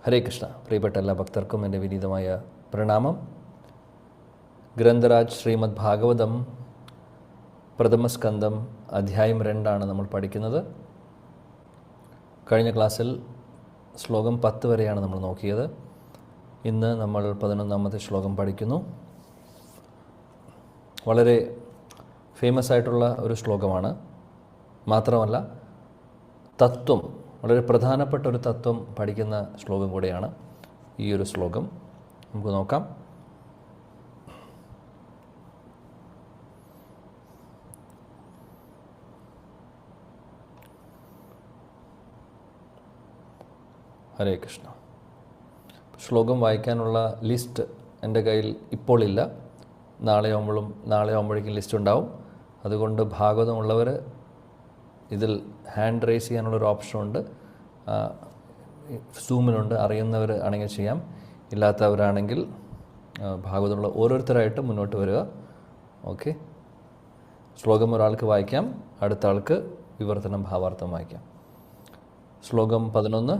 ഹരേ കൃഷ്ണ. പ്രിയപ്പെട്ട എല്ലാ ഭക്തർക്കും എൻ്റെ വിനീതമായ പ്രണാമം. ഗ്രന്ഥരാജ് ശ്രീമദ് ഭാഗവതം പ്രഥമസ്കന്ധം അധ്യായം 2 നമ്മൾ പഠിക്കുന്നത്. കഴിഞ്ഞ ക്ലാസ്സിൽ ശ്ലോകം 10 വരെയാണ് നമ്മൾ നോക്കിയത്. ഇന്ന് നമ്മൾ 11ാമത്തെ ശ്ലോകം പഠിക്കുന്നു. വളരെ ഫേമസ് ആയിട്ടുള്ള ഒരു ശ്ലോകമാണ്. മാത്രമല്ല തത്വം, വളരെ പ്രധാനപ്പെട്ട ഒരു തത്വം പഠിക്കുന്ന ശ്ലോകം കൂടെയാണ് ഈ ഒരു ശ്ലോകം. നമുക്ക് നോക്കാം. ഹരേ കൃഷ്ണ. ശ്ലോകം വായിക്കാനുള്ള ലിസ്റ്റ് എൻ്റെ കയ്യിൽ ഇപ്പോൾ ഇല്ല. നാളെ ആകുമ്പോഴേക്കും ലിസ്റ്റ് ഉണ്ടാവും. അതുകൊണ്ട് ഭാഗവതമുള്ളവർ ഇതിൽ ഹാൻഡ് റേസ് ചെയ്യാനുള്ളൊരു ഓപ്ഷനുണ്ട്. സൂമിനുണ്ട്. അറിയുന്നവർ ആണെങ്കിൽ ചെയ്യാം. ഇല്ലാത്തവരാണെങ്കിൽ ഭാഗവതമുള്ള ഓരോരുത്തരായിട്ട് മുന്നോട്ട് വരിക. ഓക്കെ. ശ്ലോകം ഒരാൾക്ക് വായിക്കാം, അടുത്ത ആൾക്ക് വിവർത്തനം ഭാവാർത്ഥം വായിക്കാം. ശ്ലോകം 11.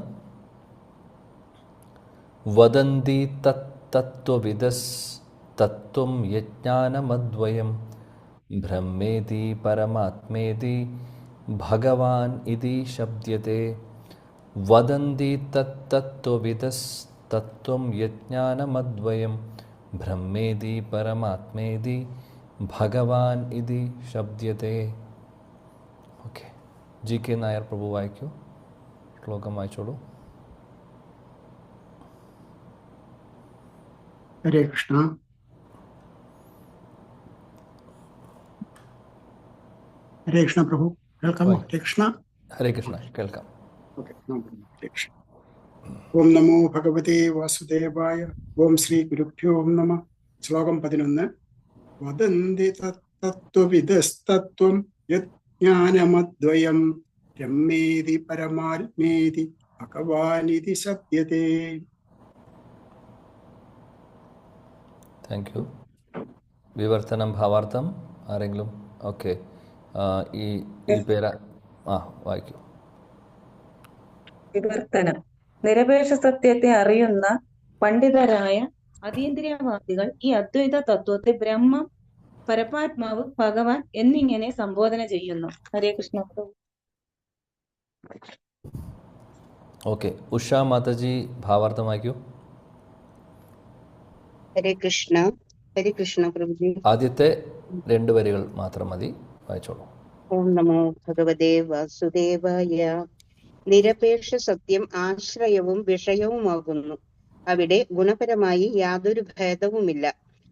വദന്തി തത്ത്വവിദസ് തത്വം യജ്ഞാനമദ്വയം ബ്രഹ്മേതി പരമാത്മേതി ഭഗവാൻ ഇതി ശബ്ദ്യത്തെ. വദന്തി തത്ത്വവിദസ് തത്വം യജ്ഞാനമദ്വയം ബ്രഹ്മേതി പരമാത്മേതി ഭഗവാൻ ഇതി ശബ്ദ്യത്തെ. ഓക്കെ. ജി.കെ. നായർ പ്രഭു വായിക്കൂ. ശ്ലോകം വായിച്ചോളൂ. ഹരേ കൃഷ്ണ. ഹരേ കൃഷ്ണ പ്രഭു, കേൾക്കാമോ? ഹരേ കൃഷ്ണ. ഹരേ കൃഷ്ണ, കേൾക്കാം. ഹരേ കൃഷ്ണ. ഓം നമോ ഭഗവതേ വാസുദേവായ. ഓം ശ്രീ ഗുരുഭ്യോ നമഃ. ശ്ലോകം 11. വദന്തി തത്ത്വവിദസ്തത്വം യജ്ഞാനമദ്വയം ബ്രഹ്മേതി പരമാത്മേതി ഭഗവാനിതി ശബ്ദ്യതേ. Thank you. വിവർത്തനം ഭാവാർത്ഥം ആരെങ്കിലും? ഓക്കെ. ഈ പേര് വായിക്കൂ. വിവർത്തനം. നിരപേക്ഷ സത്യത്തെ അറിയുന്ന പണ്ഡിതരായ അതീന്ദ്രിയവാദികൾ ഈ അദ്വൈത തത്വത്തെ ബ്രഹ്മം, പരമാത്മാവ്, ഭഗവാൻ എന്നിങ്ങനെ സംബോധന ചെയ്യുന്നു. ഹരേ കൃഷ്ണ. ഓക്കെ. ഉഷ മാതാജി ഭാവാർത്ഥം വായിക്കൂ. ഹരേ കൃഷ്ണ. ഹരേ കൃഷ്ണ പ്രഭുജി. ആദ്യത്തെ 2 വരികൾ മാത്രം മതി, വായിച്ചോളൂ. ഓം നമോ ഭഗവതേ വാസുദേവായ. നിരപേക്ഷ സത്യം ആശ്രയവും വിഷയവുമാകുന്നു. അവിടെ ഗുണപരമായി യാതൊരു ഭേദവുമില്ല.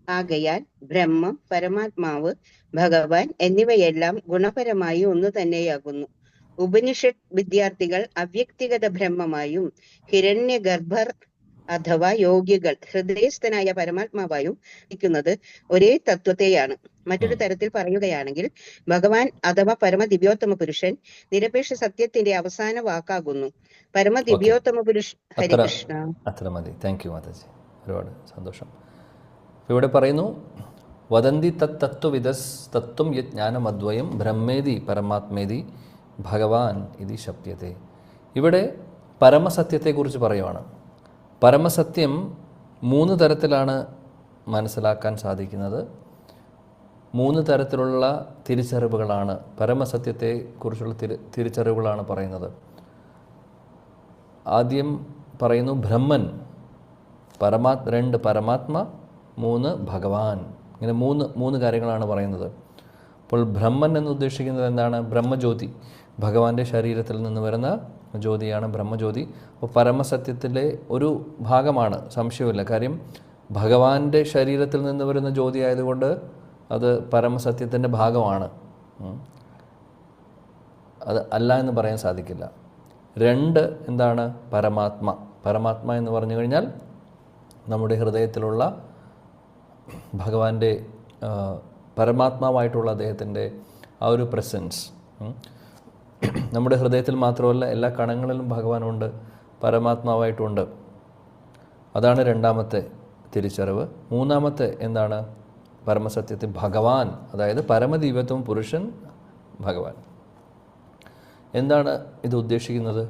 ആകയാൽ ബ്രഹ്മം, പരമാത്മാവ്, ഭഗവാൻ എന്നിവയെല്ലാം ഗുണപരമായി ഒന്നു തന്നെയാകുന്നു. ഉപനിഷത്ത് വിദ്യാർത്ഥികൾ അവ്യക്തിഗത ബ്രഹ്മമായും ഹിരണ്യഗർഭർ അഥവാ യോഗികൾ ഹൃദയസ്ഥനായ പരമാത്മാവായും ഇരിക്കുന്നത് ഒരേ തത്വത്തെയാണ്. മറ്റൊരു തരത്തിൽ പറയുകയാണെങ്കിൽ ഭഗവാൻ അഥവാ പരമദിവ്യോത്തമ പുരുഷൻ നിരപേക്ഷ സത്യത്തിന്റെ അവസാന വാക്കാകുന്നു. പരമദിവ്യോത്തമ പുരുഷൻ. ഹരേ കൃഷ്ണ. അത്ര മതി. താങ്ക് യു മാതാജി, ഒരുപാട് സന്തോഷം. ഇവിടെ പറയുന്നു വദന്തി തത്ത്വവിദസ് തത്വം യജ്ഞാനമദ്വയം ബ്രഹ്മേതി പരമാത്മേതി ഭഗവാൻ ഇതി ശബ്ദ്യത്തെ. ഇവിടെ പരമസത്യത്തെക്കുറിച്ച് പറയുവാണ്. പരമസത്യം 3 തരത്തിലാണ് മനസ്സിലാക്കാൻ സാധിക്കുന്നത്. 3 തരത്തിലുള്ള തിരിച്ചറിവുകളാണ് പരമസത്യത്തെക്കുറിച്ചുള്ള തിരിച്ചറിവുകളാണ് പറയുന്നത്. ആദ്യം പറയുന്നു ബ്രഹ്മൻ, 2 പരമാത്മ, 3 ഭഗവാൻ. ഇങ്ങനെ 3 കാര്യങ്ങളാണ് പറയുന്നത്. അപ്പോൾ ബ്രഹ്മൻ എന്ന് ഉദ്ദേശിക്കുന്നത് എന്താണ്? ബ്രഹ്മജ്യോതി, ഭഗവാന്റെ ശരീരത്തിൽ നിന്ന് വരുന്ന ജ്യോതിയാണ് ബ്രഹ്മജ്യോതി. അപ്പോൾ പരമസത്യത്തിലെ ഒരു ഭാഗമാണ്, സംശയമില്ല. കാര്യം ഭഗവാന്റെ ശരീരത്തിൽ നിന്ന് വരുന്ന ജ്യോതി ആയതുകൊണ്ട് അത് പരമസത്യത്തിൻ്റെ ഭാഗമാണ്. അത് അല്ല എന്ന് പറയാൻ സാധിക്കില്ല. 2 എന്താണ്? പരമാത്മ എന്ന് പറഞ്ഞു കഴിഞ്ഞാൽ നമ്മുടെ ഹൃദയത്തിലുള്ള ഭഗവാന്റെ പരമാത്മാവായിട്ടുള്ള അദ്ദേഹത്തിൻ്റെ ആ ഒരു പ്രസൻസ് നമ്മുടെ ഹൃദയത്തിൽ മാത്രമല്ല, എല്ലാ കണങ്ങളിലും ഭഗവാനുണ്ട്, പരമാത്മാവായിട്ടുമുണ്ട്. അതാണ് 2ാമത്തെ തിരിച്ചറിവ്. 3ാമത്തെ എന്താണ്? പരമസത്യത്തിൽ ഭഗവാൻ, അതായത് പരമദിവ്യത്വം പുരുഷൻ ഭഗവാൻ. എന്താണ് ഇത് ഉദ്ദേശിക്കുന്നത്?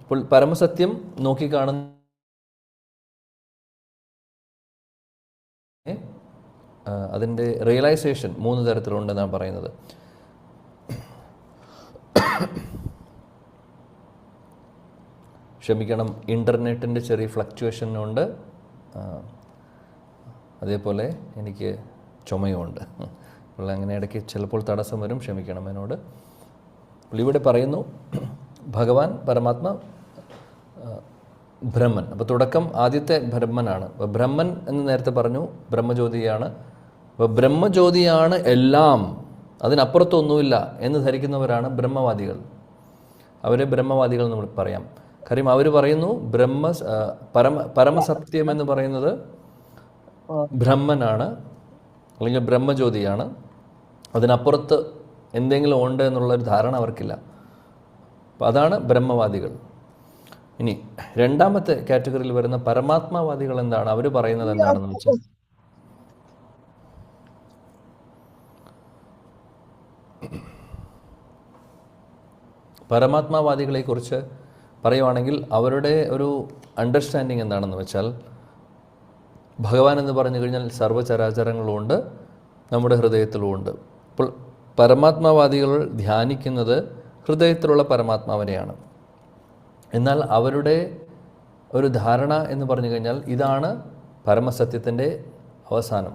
അപ്പോൾ പരമസത്യം നോക്കിക്കാണുന്ന അതിൻ്റെ റിയലൈസേഷൻ 3 തരത്തിലുണ്ടെന്നാണ് പറയുന്നത്. ക്ഷമിക്കണം, ഇൻ്റർനെറ്റിൻ്റെ ചെറിയ ഫ്ലക്ച്വേഷനുണ്ട്, അതേപോലെ എനിക്ക് ചുമയുമുണ്ട്. അപ്പോൾ അങ്ങനെ ഇടയ്ക്ക് ചിലപ്പോൾ തടസ്സം വരും, ക്ഷമിക്കണം എന്നോട്. അപ്പോൾ ഇവിടെ പറയുന്നു ഭഗവാൻ, പരമാത്മ, ബ്രഹ്മൻ. അപ്പോൾ തുടക്കം ആദ്യത്തെ ബ്രഹ്മനാണ്. അപ്പോൾ ബ്രഹ്മൻ എന്ന് നേരത്തെ പറഞ്ഞു, ബ്രഹ്മജ്യോതിയാണ്. അപ്പോൾ ബ്രഹ്മജ്യോതിയാണ് എല്ലാം, അതിനപ്പുറത്തൊന്നുമില്ല എന്ന് ധരിക്കുന്നവരാണ് ബ്രഹ്മവാദികൾ. അവരെ ബ്രഹ്മവാദികൾ എന്ന് പറയാം. കാര്യം അവർ പറയുന്നു പരമസത്യം എന്ന് പറയുന്നത് ബ്രഹ്മനാണ്, അല്ലെങ്കിൽ ബ്രഹ്മജ്യോതിയാണ്, അതിനപ്പുറത്ത് എന്തെങ്കിലും ഉണ്ട് എന്നുള്ളൊരു ധാരണ അവർക്കില്ല. അപ്പോൾ അതാണ് ബ്രഹ്മവാദികൾ. ഇനി രണ്ടാമത്തെ കാറ്റഗറിയിൽ വരുന്ന പരമാത്മാവാദികൾ എന്താണ്? അവർ പറയുന്നത് എന്താണെന്ന് വെച്ചാൽ, പരമാത്മാവാദികളെ കുറിച്ച് പറയുവാണെങ്കിൽ അവരുടെ ഒരു അണ്ടർസ്റ്റാൻഡിങ് എന്താണെന്ന് വെച്ചാൽ, ഭഗവാൻ എന്ന് പറഞ്ഞു കഴിഞ്ഞാൽ സർവ്വചരാചരങ്ങളുമുണ്ട്, നമ്മുടെ ഹൃദയത്തിലുമുണ്ട്. അപ്പോൾ പരമാത്മാവാദികൾ ധ്യാനിക്കുന്നത് ഹൃദയത്തിലുള്ള പരമാത്മാവിനെയാണ്. എന്നാൽ അവരുടെ ഒരു ധാരണ എന്ന് പറഞ്ഞു കഴിഞ്ഞാൽ ഇതാണ് പരമസത്യത്തിൻ്റെ അവസാനം,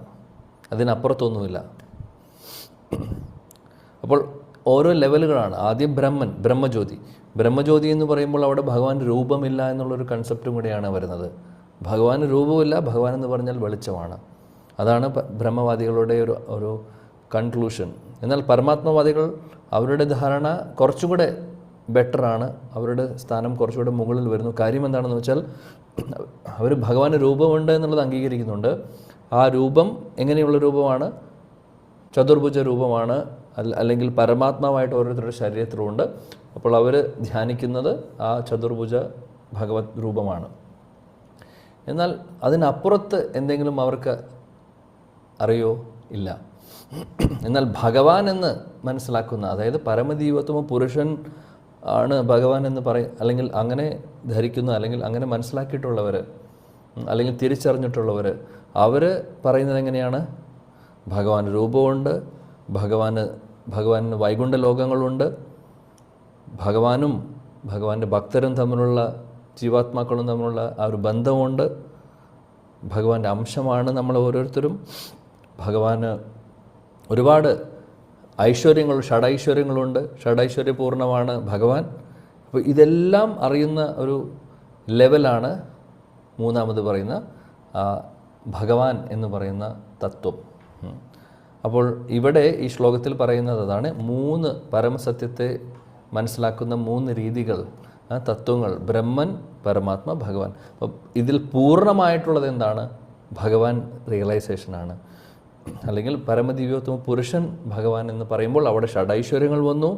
അതിനപ്പുറത്തൊന്നുമില്ല. അപ്പോൾ ഓരോ ലെവലുകളാണ്. ആദ്യം ബ്രഹ്മൻ, ബ്രഹ്മജ്യോതി. ബ്രഹ്മജ്യോതി എന്ന് പറയുമ്പോൾ അവിടെ ഭഗവാൻ രൂപമില്ല എന്നുള്ളൊരു കൺസെപ്റ്റും കൂടിയാണ് വരുന്നത്. ഭഗവാന് രൂപമില്ല, ഭഗവാൻ എന്ന് പറഞ്ഞാൽ വെളിച്ചമാണ്. അതാണ് ബ്രഹ്മവാദികളുടെ ഒരു കൺക്ലൂഷൻ. എന്നാൽ പരമാത്മവാദികൾ അവരുടെ ധാരണ കുറച്ചും കൂടെ ബെറ്ററാണ്, അവരുടെ സ്ഥാനം കുറച്ചുകൂടെ മുകളിൽ വരുന്നു. കാര്യം എന്താണെന്ന് വെച്ചാൽ അവർ ഭഗവാന് രൂപമുണ്ട് എന്നുള്ളത് അംഗീകരിക്കുന്നുണ്ട്. ആ രൂപം എങ്ങനെയുള്ള രൂപമാണ്? ചതുർഭുജ രൂപമാണ്, അല്ലെങ്കിൽ പരമാത്മാവായിട്ട് ഓരോരുത്തരുടെ ശരീരത്തിലുണ്ട്. അപ്പോൾ അവർ ധ്യാനിക്കുന്നത് ആ ചതുർഭുജ ഭഗവത് രൂപമാണ്. എന്നാൽ അതിനപ്പുറത്ത് എന്തെങ്കിലും അവർക്ക് അറിയോ? ഇല്ല. എന്നാൽ ഭഗവാൻ എന്ന് മനസ്സിലാക്കുന്ന, അതായത് പരമദൈവത്വമോ പുരുഷൻ ആണ് ഭഗവാൻ എന്ന് അല്ലെങ്കിൽ അങ്ങനെ ധരിക്കുന്ന, അല്ലെങ്കിൽ അങ്ങനെ മനസ്സിലാക്കിയിട്ടുള്ളവർ, അല്ലെങ്കിൽ തിരിച്ചറിഞ്ഞിട്ടുള്ളവർ, അവർ പറയുന്നത് എങ്ങനെയാണ്? ഭഗവാൻ രൂപമുണ്ട്, ഭഗവാന് വൈകുണ്ഠ ലോകങ്ങളുണ്ട്, ഭഗവാനും ഭഗവാന്റെ ഭക്തരും തമ്മിലുള്ള, ജീവാത്മാക്കളും തമ്മിലുള്ള ആ ഒരു ബന്ധമുണ്ട്, ഭഗവാന്റെ അംശമാണ് നമ്മൾ ഓരോരുത്തരും, ഭഗവാന് ഒരുപാട് ഷഡൈശ്വര്യങ്ങളുണ്ട്, ഷഡൈശ്വര്യപൂർണ്ണമാണ് ഭഗവാൻ. അപ്പോൾ ഇതെല്ലാം അറിയുന്ന ഒരു ലെവലാണ് മൂന്നാമത് പറയുന്ന ഭഗവാൻ എന്ന് പറയുന്ന തത്വം. അപ്പോൾ ഇവിടെ ഈ ശ്ലോകത്തിൽ പറയുന്നത് അതാണ്, 3 പരമസത്യത്തെ മനസ്സിലാക്കുന്ന 3 രീതികൾ, തത്വങ്ങൾ: ബ്രഹ്മൻ, പരമാത്മ, ഭഗവാൻ. അപ്പം ഇതിൽ പൂർണ്ണമായിട്ടുള്ളത് എന്താണ്? ഭഗവാൻ റിയലൈസേഷനാണ്. അല്ലെങ്കിൽ പരമദിവ്യോത്തമ പുരുഷൻ ഭഗവാൻ എന്ന് പറയുമ്പോൾ അവിടെ ഷഡൈശ്വര്യങ്ങൾ വന്നു,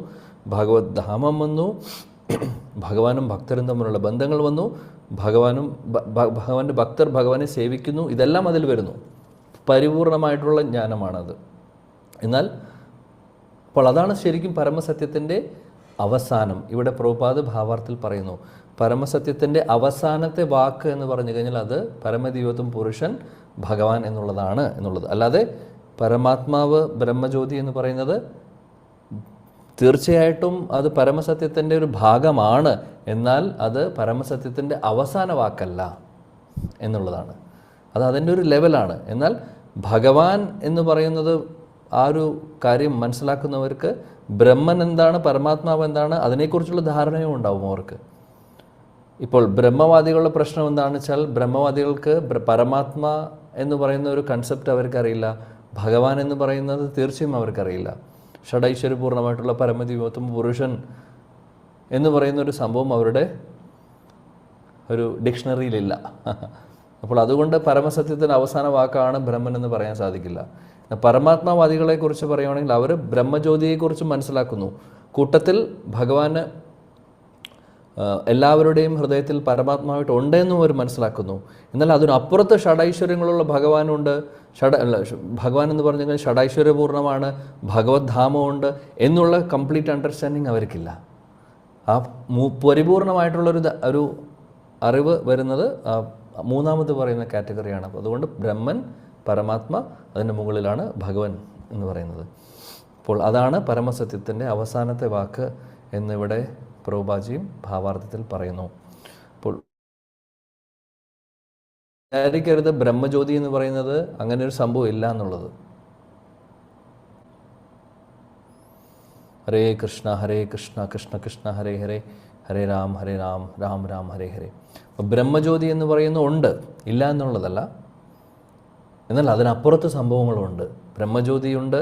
ഭഗവത് ധാമം വന്നു, ഭഗവാനും ഭക്തരും തമ്മിലുള്ള ബന്ധങ്ങൾ വന്നു, ഭഗവാന്റെ ഭക്തർ ഭഗവാനെ സേവിക്കുന്നു, ഇതെല്ലാം അതിൽ വരുന്നു. പരിപൂർണമായിട്ടുള്ള ജ്ഞാനമാണത്. എന്നാൽ അപ്പോൾ അതാണ് ശരിക്കും പരമസത്യത്തിൻ്റെ അവസാനം. ഇവിടെ പ്രഭുപാദ് ഭാവാർത്ഥത്തിൽ പറയുന്നു, പരമസത്യത്തിൻ്റെ അവസാനത്തെ വാക്ക് എന്ന് പറഞ്ഞു കഴിഞ്ഞാൽ അത് പരമദൈവത്വം പുരുഷൻ ഭഗവാൻ എന്നുള്ളതാണ് എന്നുള്ളത്. അല്ലാതെ പരമാത്മാവ് ബ്രഹ്മജ്യോതി എന്ന് പറയുന്നത് തീർച്ചയായിട്ടും അത് പരമസത്യത്തിൻ്റെ ഒരു ഭാഗമാണ്, എന്നാൽ അത് പരമസത്യത്തിൻ്റെ അവസാന വാക്കല്ല എന്നുള്ളതാണ്. അത് അതിൻ്റെ ഒരു ലെവലാണ്. എന്നാൽ ഭഗവാൻ എന്ന് പറയുന്നത് ആ ഒരു കാര്യം മനസ്സിലാക്കുന്നവർക്ക് ബ്രഹ്മൻ എന്താണ്, പരമാത്മാവ് എന്താണ്, അതിനെക്കുറിച്ചുള്ള ധാരണയും ഉണ്ടാവും അവർക്ക്. ഇപ്പോൾ ബ്രഹ്മവാദികളുടെ പ്രശ്നം എന്താണെന്ന് വെച്ചാൽ, ബ്രഹ്മവാദികൾക്ക് പരമാത്മ എന്ന് പറയുന്ന ഒരു കൺസെപ്റ്റ് അവർക്കറിയില്ല, ഭഗവാൻ എന്ന് പറയുന്നത് തീർച്ചയായും അവർക്കറിയില്ല. ഷഡൈശ്വര്യപൂർണ്ണമായിട്ടുള്ള പരമദിവ്യോത്തമ പുരുഷൻ എന്ന് പറയുന്ന ഒരു സംഭവം അവരുടെ ഒരു ഡിക്ഷണറിയിലില്ല. അപ്പോൾ അതുകൊണ്ട് പരമസത്യത്തിൻ്റെ അവസാന വാക്കാണ് ബ്രഹ്മൻ എന്ന് പറയാൻ സാധിക്കില്ല. പരമാത്മാവാദികളെക്കുറിച്ച് പറയുകയാണെങ്കിൽ അവർ ബ്രഹ്മജ്യോതിയെക്കുറിച്ച് മനസ്സിലാക്കുന്നു. കൂട്ടത്തിൽ ഭഗവാന് എല്ലാവരുടെയും ഹൃദയത്തിൽ പരമാത്മാവായിട്ട് ഉണ്ടെന്നും അവർ മനസ്സിലാക്കുന്നു. എന്നാൽ അതിനപ്പുറത്ത് ഷഡൈശ്വര്യങ്ങളുള്ള ഭഗവാനുണ്ട്, ഭഗവാൻ എന്ന് പറഞ്ഞു കഴിഞ്ഞാൽ ഷഡൈശ്വര്യപൂർണ്ണമാണ്, ഭഗവത് ധാമമുണ്ട് എന്നുള്ള കംപ്ലീറ്റ് അണ്ടർസ്റ്റാൻഡിങ് അവർക്കില്ല. ആ പരിപൂർണമായിട്ടുള്ളൊരു ഒരു അറിവ് വരുന്നത് മൂന്നാമത് പറയുന്ന കാറ്റഗറിയാണ്. അപ്പോൾ അതുകൊണ്ട് ബ്രഹ്മൻ, പരമാത്മ, അതിൻ്റെ മുകളിലാണ് ഭഗവൻ എന്ന് പറയുന്നത്. അപ്പോൾ അതാണ് പരമസത്യത്തിൻ്റെ അവസാനത്തെ വാക്ക് എന്നിവിടെ പ്രഭുപാജിയും ഭാവാർത്ഥത്തിൽ പറയുന്നു. അപ്പോൾ വിചാരിക്കരുത് ബ്രഹ്മജ്യോതി എന്ന് പറയുന്നത് അങ്ങനെ ഒരു സംഭവം ഇല്ല എന്നുള്ളത്. ഹരേ കൃഷ്ണ കൃഷ്ണ കൃഷ്ണ ഹരേ ഹരേ, ഹരേ രാം രാം രാം ഹരേ ഹരേ. അപ്പോൾ ബ്രഹ്മജ്യോതി എന്ന് പറയുന്ന ഉണ്ട്, ഇല്ല എന്നുള്ളതല്ല. എന്നാൽ അതിനപ്പുറത്ത് സംഭവങ്ങളുണ്ട്. ബ്രഹ്മജ്യോതിയുണ്ട്,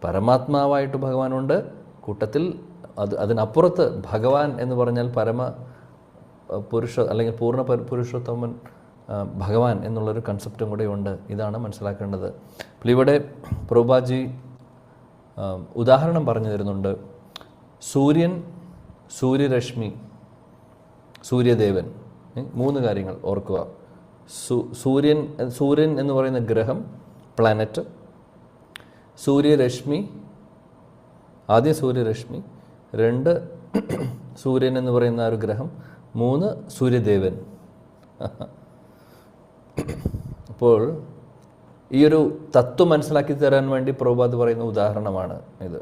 പരമാത്മാവായിട്ട് ഭഗവാനുണ്ട്, കൂട്ടത്തിൽ അതിനപ്പുറത്ത് ഭഗവാൻ എന്ന് പറഞ്ഞാൽ പരമ പുരുഷ അല്ലെങ്കിൽ പൂർണ്ണ പുരുഷോത്തമൻ ഭഗവാൻ എന്നുള്ളൊരു കൺസെപ്റ്റും കൂടെ ഉണ്ട്. ഇതാണ് മനസ്സിലാക്കേണ്ടത്. അപ്പോൾ ഇവിടെ പ്രഭുപാദി ഉദാഹരണം പറഞ്ഞു തരുന്നുണ്ട്. സൂര്യൻ, സൂര്യരശ്മി, സൂര്യദേവൻ, 3 കാര്യങ്ങൾ ഓർക്കുക. സൂര്യൻ എന്ന് പറയുന്ന ഗ്രഹം, പ്ലാനറ്റ്, സൂര്യരശ്മി, ആദ്യം സൂര്യരശ്മി, 2 സൂര്യൻ എന്ന് പറയുന്ന ഒരു ഗ്രഹം, 3 സൂര്യദേവൻ. അപ്പോൾ ഈ ഒരു തത്വം മനസ്സിലാക്കി തരാൻ വേണ്ടി പ്രഭുപാദ് പറയുന്ന ഉദാഹരണമാണ് ഇത്.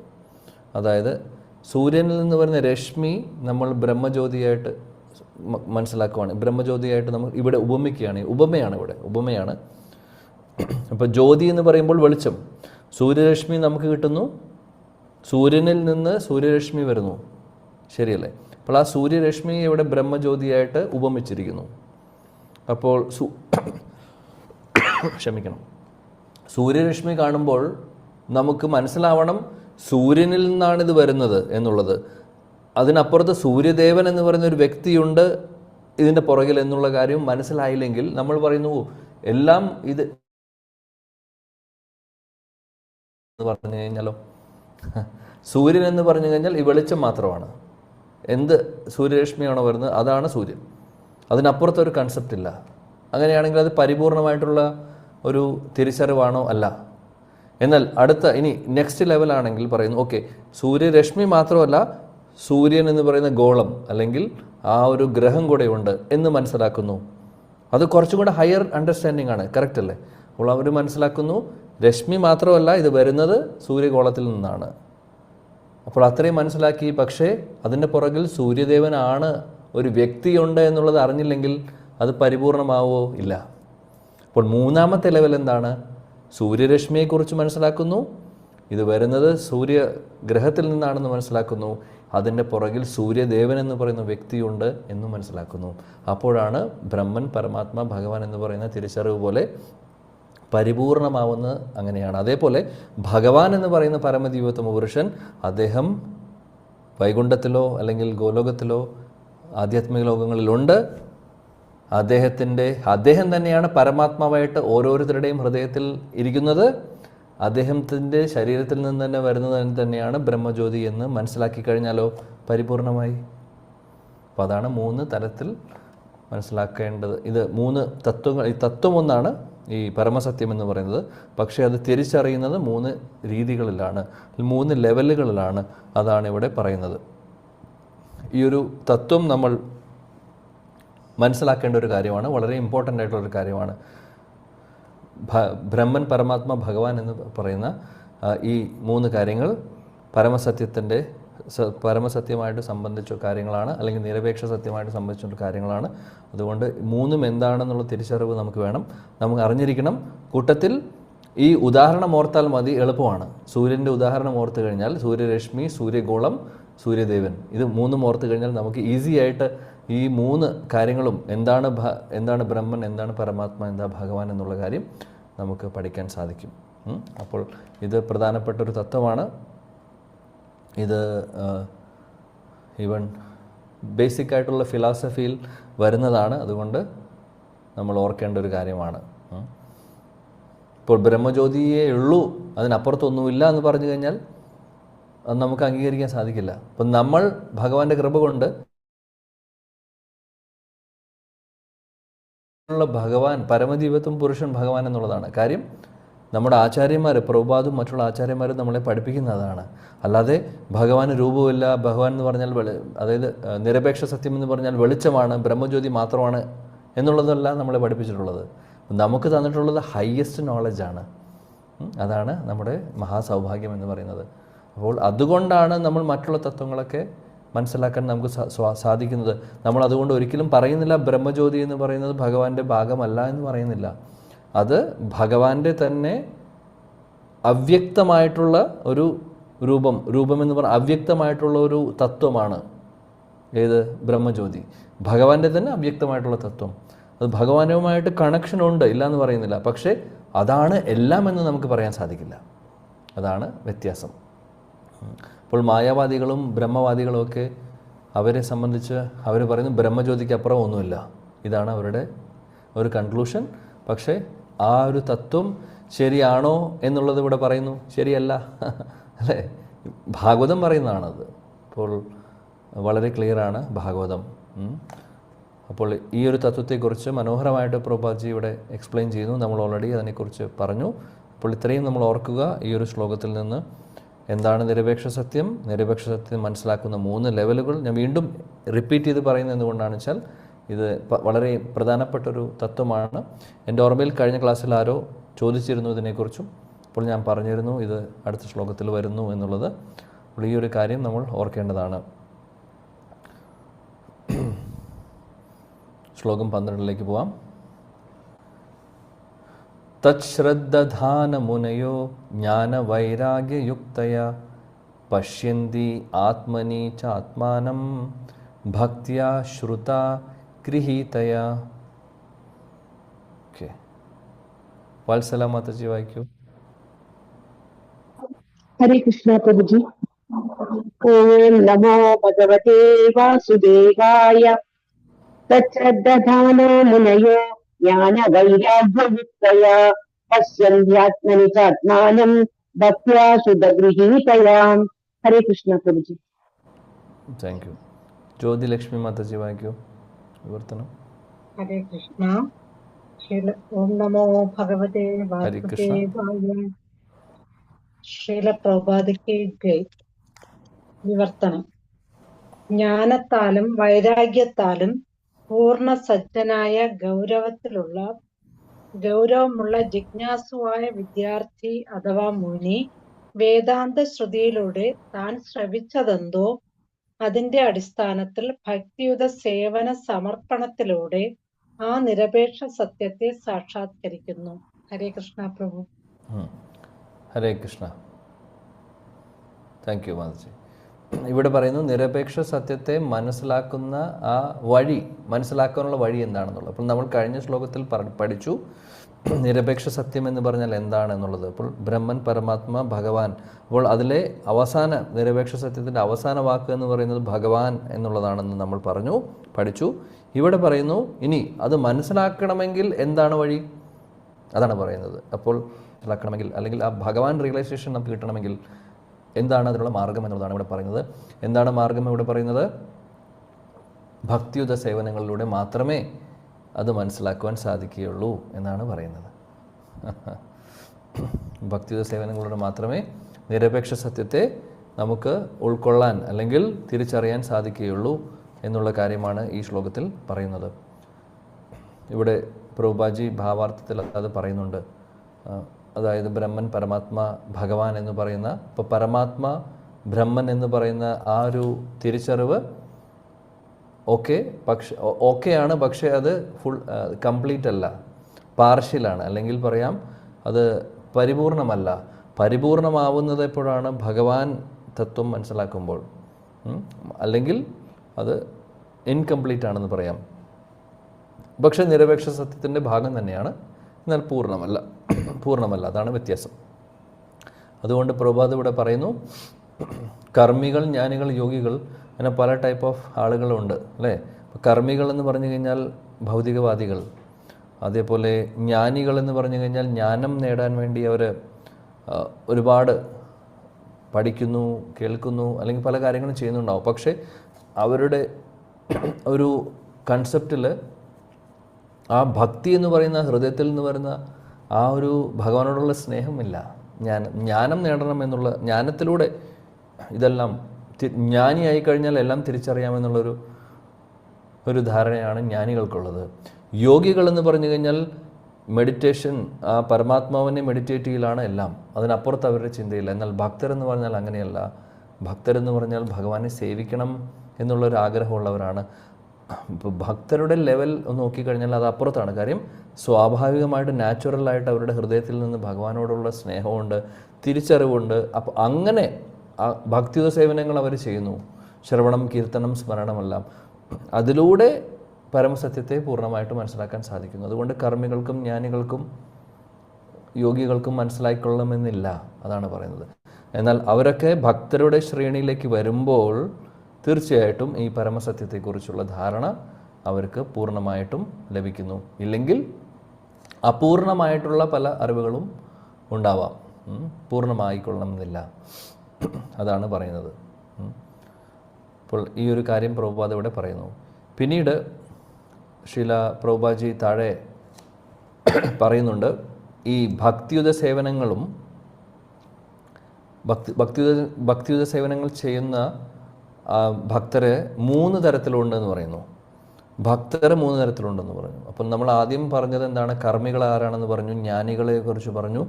അതായത് സൂര്യനിൽ നിന്ന് വരുന്ന രശ്മി നമ്മൾ ബ്രഹ്മജ്യോതിയായിട്ട് മനസ്സിലാക്കുവാണ്. ബ്രഹ്മജ്യോതിയായിട്ട് നമ്മൾ ഇവിടെ ഉപമിക്കുകയാണ്. ഉപമയാണ്. അപ്പോൾ ജ്യോതി എന്ന് പറയുമ്പോൾ വെളിച്ചം, സൂര്യരശ്മി നമുക്ക് കിട്ടുന്നു, സൂര്യനിൽ നിന്ന് സൂര്യരശ്മി വരുന്നു, ശരിയല്ലേ? അപ്പോൾ ആ സൂര്യരശ്മി ഇവിടെ ബ്രഹ്മജ്യോതിയായിട്ട് ഉപമിച്ചിരിക്കുന്നു. അപ്പോൾ ക്ഷമിക്കണം, സൂര്യരശ്മി കാണുമ്പോൾ നമുക്ക് മനസ്സിലാവണം സൂര്യനിൽ നിന്നാണ് ഇത് വരുന്നത് എന്നുള്ളത്. അതിനപ്പുറത്ത് സൂര്യദേവൻ എന്ന് പറയുന്ന ഒരു വ്യക്തിയുണ്ട് ഇതിൻ്റെ പുറകിൽ എന്നുള്ള കാര്യം മനസ്സിലായില്ലെങ്കിൽ നമ്മൾ പറയുന്നു എല്ലാം ഇത് എന്ന് പറഞ്ഞു കഴിഞ്ഞാലോ, സൂര്യൻ എന്ന് പറഞ്ഞു കഴിഞ്ഞാൽ ഈ വെളിച്ചം മാത്രമാണ്. എന്ത് സൂര്യരശ്മിയാണോ വരുന്നത് അതാണ് സൂര്യൻ, അതിനപ്പുറത്തൊരു കൺസെപ്റ്റ് ഇല്ല. അങ്ങനെയാണെങ്കിൽ അത് പരിപൂർണമായിട്ടുള്ള ഒരു തിരിച്ചറിവാണോ? അല്ല. എന്നാൽ ഇനി നെക്സ്റ്റ് ലെവലാണെങ്കിൽ പറയുന്നു, ഓക്കെ, സൂര്യരശ്മി മാത്രമല്ല സൂര്യൻ എന്ന് പറയുന്ന ഗോളം അല്ലെങ്കിൽ ആ ഒരു ഗ്രഹം കൂടെ ഉണ്ട് എന്ന് മനസ്സിലാക്കുന്നു. അത് കുറച്ചും കൂടെ ഹയർ അണ്ടർസ്റ്റാൻഡിങ് ആണ്, കറക്റ്റ് അല്ലേ? അപ്പോൾ അവർ മനസ്സിലാക്കുന്നു രശ്മി മാത്രമല്ല ഇത് വരുന്നത് സൂര്യഗോളത്തിൽ നിന്നാണ്. അപ്പോൾ അത്രയും മനസ്സിലാക്കി. പക്ഷേ അതിൻ്റെ പുറകിൽ സൂര്യദേവനാണ്, ഒരു വ്യക്തിയുണ്ട് എന്നുള്ളത് അറിഞ്ഞില്ലെങ്കിൽ അത് പരിപൂർണമാവോ? ഇല്ല. അപ്പോൾ മൂന്നാമത്തെ ലെവൽ എന്താണ്? സൂര്യരശ്മിയെക്കുറിച്ച് മനസ്സിലാക്കുന്നു, ഇത് വരുന്നത് സൂര്യഗ്രഹത്തിൽ നിന്നാണെന്ന് മനസ്സിലാക്കുന്നു, അതിൻ്റെ പുറകിൽ സൂര്യദേവൻ എന്ന് പറയുന്ന വ്യക്തിയുണ്ട് എന്ന് മനസ്സിലാക്കുന്നു. അപ്പോഴാണ് ബ്രഹ്മൻ, പരമാത്മ, ഭഗവാൻ എന്ന് പറയുന്ന തിരിച്ചറിവ് പോലെ പരിപൂർണമാവുന്നത്. അങ്ങനെയാണ്. അതേപോലെ ഭഗവാൻ എന്ന് പറയുന്ന പരമദൈവോത്തമ പുരുഷൻ, അദ്ദേഹം വൈകുണ്ഠത്തിലോ അല്ലെങ്കിൽ ഗോലോകത്തിലോ ആധ്യാത്മിക ലോകങ്ങളിലുണ്ട്. അദ്ദേഹം തന്നെയാണ് പരമാത്മാവായിട്ട് ഓരോരുത്തരുടെയും ഹൃദയത്തിൽ ഇരിക്കുന്നത്. അദ്ദേഹത്തിൻ്റെ ശരീരത്തിൽ നിന്ന് തന്നെ വരുന്നത് തന്നെയാണ് ബ്രഹ്മജ്യോതി എന്ന് മനസ്സിലാക്കി കഴിഞ്ഞാലോ പരിപൂർണമായി. അപ്പോൾ അതാണ് 3 തലത്തിൽ മനസ്സിലാക്കേണ്ടത്. ഇത് 3 തത്വങ്ങൾ. ഈ തത്വം ഒന്നാണ് ഈ പരമസത്യം എന്ന് പറയുന്നത്. പക്ഷേ അത് തിരിച്ചറിയുന്നത് 3 രീതികളിലാണ്, 3 ലെവലുകളിലാണ്. അതാണ് ഇവിടെ പറയുന്നത്. ഈ ഒരു തത്വം നമ്മൾ മനസ്സിലാക്കേണ്ട ഒരു കാര്യമാണ്, വളരെ ഇമ്പോർട്ടൻ്റ് ആയിട്ടുള്ളൊരു കാര്യമാണ്. ബ്രഹ്മൻ, പരമാത്മ, ഭഗവാൻ എന്ന് പറയുന്ന ഈ 3 കാര്യങ്ങൾ പരമസത്യമായിട്ട് സംബന്ധിച്ച കാര്യങ്ങളാണ്, അല്ലെങ്കിൽ നിരപേക്ഷ സത്യമായിട്ട് സംബന്ധിച്ച കാര്യങ്ങളാണ്. അതുകൊണ്ട് 3ഉം എന്താണെന്നുള്ള തിരിച്ചറിവ് നമുക്ക് വേണം, നമുക്ക് അറിഞ്ഞിരിക്കണം. കൂട്ടത്തിൽ ഈ ഉദാഹരണം ഓർത്താൽ മതി, എളുപ്പമാണ്. സൂര്യൻ്റെ ഉദാഹരണം ഓർത്ത് കഴിഞ്ഞാൽ സൂര്യരശ്മി, സൂര്യഗോളം, സൂര്യദേവൻ, ഇത് 3ഉം ഓർത്ത് കഴിഞ്ഞാൽ നമുക്ക് ഈസി ആയിട്ട് ഈ 3 കാര്യങ്ങളും എന്താണ് ബ്രഹ്മൻ, എന്താണ് പരമാത്മ, എന്താ ഭഗവാൻ എന്നുള്ള കാര്യം നമുക്ക് പഠിക്കാൻ സാധിക്കും. അപ്പോൾ ഇത് പ്രധാനപ്പെട്ടൊരു തത്വമാണ്. ഇത് ഈവൻ ബേസിക് ആയിട്ടുള്ള ഫിലോസഫിയിൽ വരുന്നതാണ്. അതുകൊണ്ട് നമ്മൾ ഓർക്കേണ്ട ഒരു കാര്യമാണ്. ഇപ്പോൾ ബ്രഹ്മജ്യോതിയേ ഉള്ളൂ, അതിനപ്പുറത്തൊന്നുമില്ല എന്ന് പറഞ്ഞു കഴിഞ്ഞാൽ അത് നമുക്ക് അംഗീകരിക്കാൻ സാധിക്കില്ല. അപ്പം നമ്മൾ ഭഗവാന്റെ കൃപ കൊണ്ട് ഭഗവാൻ, പരമദൈവത്വം പുരുഷൻ ഭഗവാൻ എന്നുള്ളതാണ് കാര്യം. നമ്മുടെ ആചാര്യന്മാർ, പ്രഭുപാദും മറ്റുള്ള ആചാര്യന്മാരും നമ്മളെ പഠിപ്പിക്കുന്നതാണ്. അല്ലാതെ ഭഗവാന് രൂപമില്ല, ഭഗവാൻ എന്ന് പറഞ്ഞാൽ അതായത് നിരപേക്ഷ സത്യം എന്ന് പറഞ്ഞാൽ വെളിച്ചമാണ്, ബ്രഹ്മജ്യോതി മാത്രമാണ് എന്നുള്ളതല്ല നമ്മളെ പഠിപ്പിച്ചിട്ടുള്ളത്. നമുക്ക് തന്നിട്ടുള്ളത് ഹയസ്റ്റ് നോളജാണ്. അതാണ് നമ്മുടെ മഹാസൗഭാഗ്യം എന്ന് പറയുന്നത്. അപ്പോൾ അതുകൊണ്ടാണ് നമ്മൾ മറ്റുള്ള തത്വങ്ങളൊക്കെ മനസ്സിലാക്കാൻ നമുക്ക് സാധിക്കുന്നത്. നമ്മൾ അതുകൊണ്ട് ഒരിക്കലും പറയുന്നില്ല ബ്രഹ്മജ്യോതി എന്ന് പറയുന്നത് ഭഗവാന്റെ ഭാഗമല്ല എന്ന് പറയുന്നില്ല. അത് ഭഗവാന്റെ തന്നെ അവ്യക്തമായിട്ടുള്ള ഒരു രൂപം എന്ന് പറഞ്ഞാൽ അവ്യക്തമായിട്ടുള്ള ഒരു തത്വമാണ്. ഏത്? ബ്രഹ്മജ്യോതി. ഭഗവാന്റെ തന്നെ അവ്യക്തമായിട്ടുള്ള തത്വം. അത് ഭഗവാനുമായിട്ട് കണക്ഷൻ ഉണ്ട്, ഇല്ല എന്ന് പറയുന്നില്ല. പക്ഷേ അതാണ് എല്ലാം എന്ന് നമുക്ക് പറയാൻ സാധിക്കില്ല. അതാണ് വ്യത്യാസം. അപ്പോൾ മായാവാദികളും ബ്രഹ്മവാദികളും ഒക്കെ അവരെ സംബന്ധിച്ച് അവർ പറയുന്നു ബ്രഹ്മജ്യോതിക്ക് അപ്പുറം ഒന്നുമില്ല. ഇതാണ് അവരുടെ ഒരു കൺക്ലൂഷൻ. പക്ഷേ ആ ഒരു തത്വം ശരിയാണോ എന്നുള്ളത് ഇവിടെ പറയുന്നു ശരിയല്ല, അല്ലേ? ഭാഗവതം പറയുന്നതാണത്. അപ്പോൾ വളരെ ക്ലിയറാണ് ഭാഗവതം. അപ്പോൾ ഈ ഒരു തത്വത്തെക്കുറിച്ച് മനോഹരമായിട്ട് പ്രഭുപാദ്ജി ഇവിടെ എക്സ്പ്ലെയിൻ ചെയ്യുന്നു. നമ്മൾ ഓൾറെഡി അതിനെക്കുറിച്ച് പറഞ്ഞു. അപ്പോൾ ഇത്രയും നമ്മൾ ഓർക്കുക ഈ ഒരു ശ്ലോകത്തിൽ നിന്ന്. എന്താണ് നിരപേക്ഷ സത്യം? നിരപേക്ഷ സത്യം മനസ്സിലാക്കുന്ന 3 ലെവലുകൾ ഞാൻ വീണ്ടും റിപ്പീറ്റ് ചെയ്ത് പറയുന്നത് എന്തുകൊണ്ടാണെന്ന് വെച്ചാൽ ഇത് വളരെ പ്രധാനപ്പെട്ടൊരു തത്വമാണ്. എൻ്റെ ഓർമ്മയിൽ കഴിഞ്ഞ ക്ലാസ്സിൽ ആരോ ചോദിച്ചിരുന്നു ഇതിനെക്കുറിച്ചും. അപ്പോൾ ഞാൻ പറഞ്ഞിരുന്നു ഇത് അടുത്ത ശ്ലോകത്തിൽ വരുന്നു എന്നുള്ളത്. അപ്പോൾ ഈ ഒരു കാര്യം നമ്മൾ ഓർക്കേണ്ടതാണ്. ശ്ലോകം 12ലേക്ക് പോവാം. തശ്രദ്ധാനമുനയോ ജ്ഞാനവൈരാഗ്യയുക്തയ പശ്യന്തി ആത്മനി ചാത്മാനം ഭക്ത്യാ ശ്രുതാ ഗൃഹീതയ. ഓക്കെ, വാത്സല മാതാജി വായിക്കൂ. ഹരേ കൃഷ്ണ പ്രഭുജി. ഓം നമോ ഭഗവതേ വാസുദേവായ. തശ്രദ്ധാനോ മുനയോ ജ്ഞാനവൈരാഗ്യയുക്തയ പശ്യന്ത്യാത്മനി ചാത്മാനം ഭക്ത്യാ ശുദ്ധഗൃഹീതയാ. ഹരേ കൃഷ്ണ പ്രഭുജി. Thank you. ജ്യോതി ലക്ഷ്മി മാതാജി വായിക്കൂ വിവർത്തനം. ഹരേ കൃഷ്ണ. ഓം നമോ ഭഗവതേ വാസുദേവായ. ശ്രീല പ്രഭുപാദയ്ക്ക് ജയ്. വിവർത്തനം. ജ്ഞാനത്താലും വൈരാഗ്യത്താലും പൂർണ്ണ സജ്ജനായ ഗൗരവമുള്ള ജിജ്ഞാസുവായ വിദ്യാർത്ഥി അഥവാ മുനി വേദാന്ത ശ്രുതിയിലൂടെ താൻ ശ്രവിച്ചതെന്തോ അതിന്റെ അടിസ്ഥാനത്തിൽ ഭക്തിയുത സേവന സമർപ്പണത്തിലൂടെ ആ നിരപേക്ഷ സത്യത്തെ സാക്ഷാത്കരിക്കുന്നു. ഹരേ കൃഷ്ണ പ്രഭു. ഹരേ കൃഷ്ണ. താങ്ക് യു മാതാജി. ഇവിടെ പറയുന്നു നിരപേക്ഷ സത്യത്തെ മനസ്സിലാക്കുന്ന ആ വഴി, മനസ്സിലാക്കാനുള്ള വഴി എന്താണെന്നുള്ളത്. അപ്പോൾ നമ്മൾ കഴിഞ്ഞ ശ്ലോകത്തിൽ പഠിച്ചു നിരപേക്ഷ സത്യം എന്ന് പറഞ്ഞാൽ എന്താണെന്നുള്ളത്. അപ്പോൾ ബ്രഹ്മൻ, പരമാത്മ, ഭഗവാൻ. അപ്പോൾ അതിലെ അവസാന നിരപേക്ഷ സത്യത്തിൻ്റെ അവസാന വാക്ക് എന്ന് പറയുന്നത് ഭഗവാൻ എന്നുള്ളതാണെന്ന് നമ്മൾ പഠിച്ചു. ഇവിടെ പറയുന്നു ഇനി അത് മനസ്സിലാക്കണമെങ്കിൽ എന്താണ് വഴി, അതാണ് പറയുന്നത്. അപ്പോൾ മനസ്സിലാക്കണമെങ്കിൽ അല്ലെങ്കിൽ ആ ഭഗവാൻ റിയലൈസേഷൻ നമുക്ക് കിട്ടണമെങ്കിൽ എന്താണ് അതിനുള്ള മാർഗം എന്നുള്ളതാണ് ഇവിടെ പറയുന്നത്. എന്താണ് മാർഗം ഇവിടെ പറയുന്നത്? ഭക്തിയുത സേവനങ്ങളിലൂടെ മാത്രമേ അത് മനസ്സിലാക്കുവാൻ സാധിക്കുകയുള്ളൂ എന്നാണ് പറയുന്നത്. ഭക്തിയുത സേവനങ്ങളിലൂടെ മാത്രമേ നിരപേക്ഷ സത്യത്തെ നമുക്ക് ഉൾക്കൊള്ളാൻ അല്ലെങ്കിൽ തിരിച്ചറിയാൻ സാധിക്കുകയുള്ളൂ എന്നുള്ള കാര്യമാണ് ഈ ശ്ലോകത്തിൽ പറയുന്നത്. ഇവിടെ പ്രഭുപാദി ഭാവാർത്ഥത്തിൽ അത് പറയുന്നുണ്ട്. അതായത് ബ്രഹ്മൻ, പരമാത്മ, ഭഗവാൻ എന്ന് പറയുന്ന, ഇപ്പോൾ പരമാത്മ, ബ്രഹ്മൻ എന്ന് പറയുന്ന ആ ഒരു തിരിച്ചറിവ് ഓക്കെയാണ്. പക്ഷേ അത് കംപ്ലീറ്റ് അല്ല, പാർഷ്യലാണ്. അല്ലെങ്കിൽ പറയാം അത് പരിപൂർണമല്ല. പരിപൂർണമാവുന്നത് എപ്പോഴാണ്? ഭഗവാൻ തത്വം മനസ്സിലാക്കുമ്പോൾ. അല്ലെങ്കിൽ അത് ഇൻകംപ്ലീറ്റ് ആണെന്ന് പറയാം. പക്ഷേ നിരപേക്ഷ സത്യത്തിൻ്റെ ഭാഗം തന്നെയാണ്, എന്നാൽ പൂർണ്ണമല്ല. അതാണ് വ്യത്യാസം. അതുകൊണ്ട് പ്രഭുപാദ് ഇവിടെ പറയുന്നു കർമ്മികൾ, ജ്ഞാനികൾ, യോഗികൾ, അങ്ങനെ പല ടൈപ്പ് ഓഫ് ആളുകളുണ്ട്, അല്ലേ? കർമ്മികൾ എന്ന് പറഞ്ഞു കഴിഞ്ഞാൽ ഭൗതികവാദികൾ. അതേപോലെ ജ്ഞാനികൾ എന്ന് പറഞ്ഞു കഴിഞ്ഞാൽ ജ്ഞാനം നേടാൻ വേണ്ടി അവർ ഒരുപാട് പഠിക്കുന്നു, കേൾക്കുന്നു, അല്ലെങ്കിൽ പല കാര്യങ്ങളും ചെയ്യുന്നുണ്ടാവും. പക്ഷേ അവരുടെ ഒരു കൺസെപ്റ്റിൽ ആ ഭക്തി എന്ന് പറയുന്ന ഹൃദയത്തിൽ നിന്ന് വരുന്ന ആ ഒരു ഭഗവാനോടുള്ള സ്നേഹമില്ല. ജ്ഞാനം നേടണം എന്നുള്ള, ജ്ഞാനത്തിലൂടെ ഇതെല്ലാം ജ്ഞാനിയായി കഴിഞ്ഞാൽ എല്ലാം തിരിച്ചറിയാമെന്നുള്ളൊരു ധാരണയാണ് ജ്ഞാനികൾക്കുള്ളത്. യോഗികളെന്ന് പറഞ്ഞു കഴിഞ്ഞാൽ മെഡിറ്റേഷൻ, ആ പരമാത്മാവിനെ മെഡിറ്റേറ്റ് ചെയ്യലാണ് എല്ലാം, അതിനപ്പുറത്ത് അവരുടെ ചിന്തയില്ല. എന്നാൽ ഭക്തരെന്ന് പറഞ്ഞാൽ അങ്ങനെയല്ല. ഭക്തരെന്ന് പറഞ്ഞാൽ ഭഗവാനെ സേവിക്കണം എന്നുള്ളൊരു ആഗ്രഹമുള്ളവരാണ്. ഇപ്പോൾ ഭക്തരുടെ ലെവൽ ഒന്ന് നോക്കിക്കഴിഞ്ഞാൽ അത് അപ്പുറത്താണ്. കാര്യം സ്വാഭാവികമായിട്ട് നാച്ചുറലായിട്ട് അവരുടെ ഹൃദയത്തിൽ നിന്ന് ഭഗവാനോടുള്ള സ്നേഹമുണ്ട്, തിരിച്ചറിവുണ്ട്. അപ്പോൾ അങ്ങനെ ഭക്തിയുത സേവനങ്ങൾ അവർ ചെയ്യുന്നു. ശ്രവണം, കീർത്തനം, സ്മരണമെല്ലാം. അതിലൂടെ പരമസത്യത്തെ പൂർണ്ണമായിട്ട് മനസ്സിലാക്കാൻ സാധിക്കുന്നു. അതുകൊണ്ട് കർമ്മികൾക്കും ജ്ഞാനികൾക്കും യോഗികൾക്കും മനസ്സിലായിക്കൊള്ളണമെന്നില്ല, അതാണ് പറയുന്നത്. എന്നാൽ അവരൊക്കെ ഭക്തരുടെ ശ്രേണിയിലേക്ക് വരുമ്പോൾ തീർച്ചയായിട്ടും ഈ പരമസത്യത്തെക്കുറിച്ചുള്ള ധാരണ അവർക്ക് പൂർണ്ണമായിട്ടും ലഭിക്കുന്നു. ഇല്ലെങ്കിൽ അപൂർണമായിട്ടുള്ള പല അറിവുകളും ഉണ്ടാവാം, പൂർണ്ണമായിക്കൊള്ളണമെന്നില്ല, അതാണ് പറയുന്നത്. അപ്പോൾ ഈ ഒരു കാര്യം പ്രഭുപാദ് ഇവിടെ പറയുന്നു. പിന്നീട് ശ്രീല പ്രഭുപാദജി താഴെ പറയുന്നുണ്ട്, ഈ ഭക്തിയുത സേവനങ്ങളും ഭക്തിയുത സേവനങ്ങൾ ചെയ്യുന്ന ഭക്തരെ 3 തരത്തിലുണ്ടെന്ന് പറയുന്നു. ഭക്തരെ 3 തരത്തിലുണ്ടെന്ന് പറഞ്ഞു. അപ്പം നമ്മൾ ആദ്യം പറഞ്ഞത് എന്താണ്? കർമ്മികൾ ആരാണെന്ന് പറഞ്ഞു, ജ്ഞാനികളെക്കുറിച്ച് പറഞ്ഞു,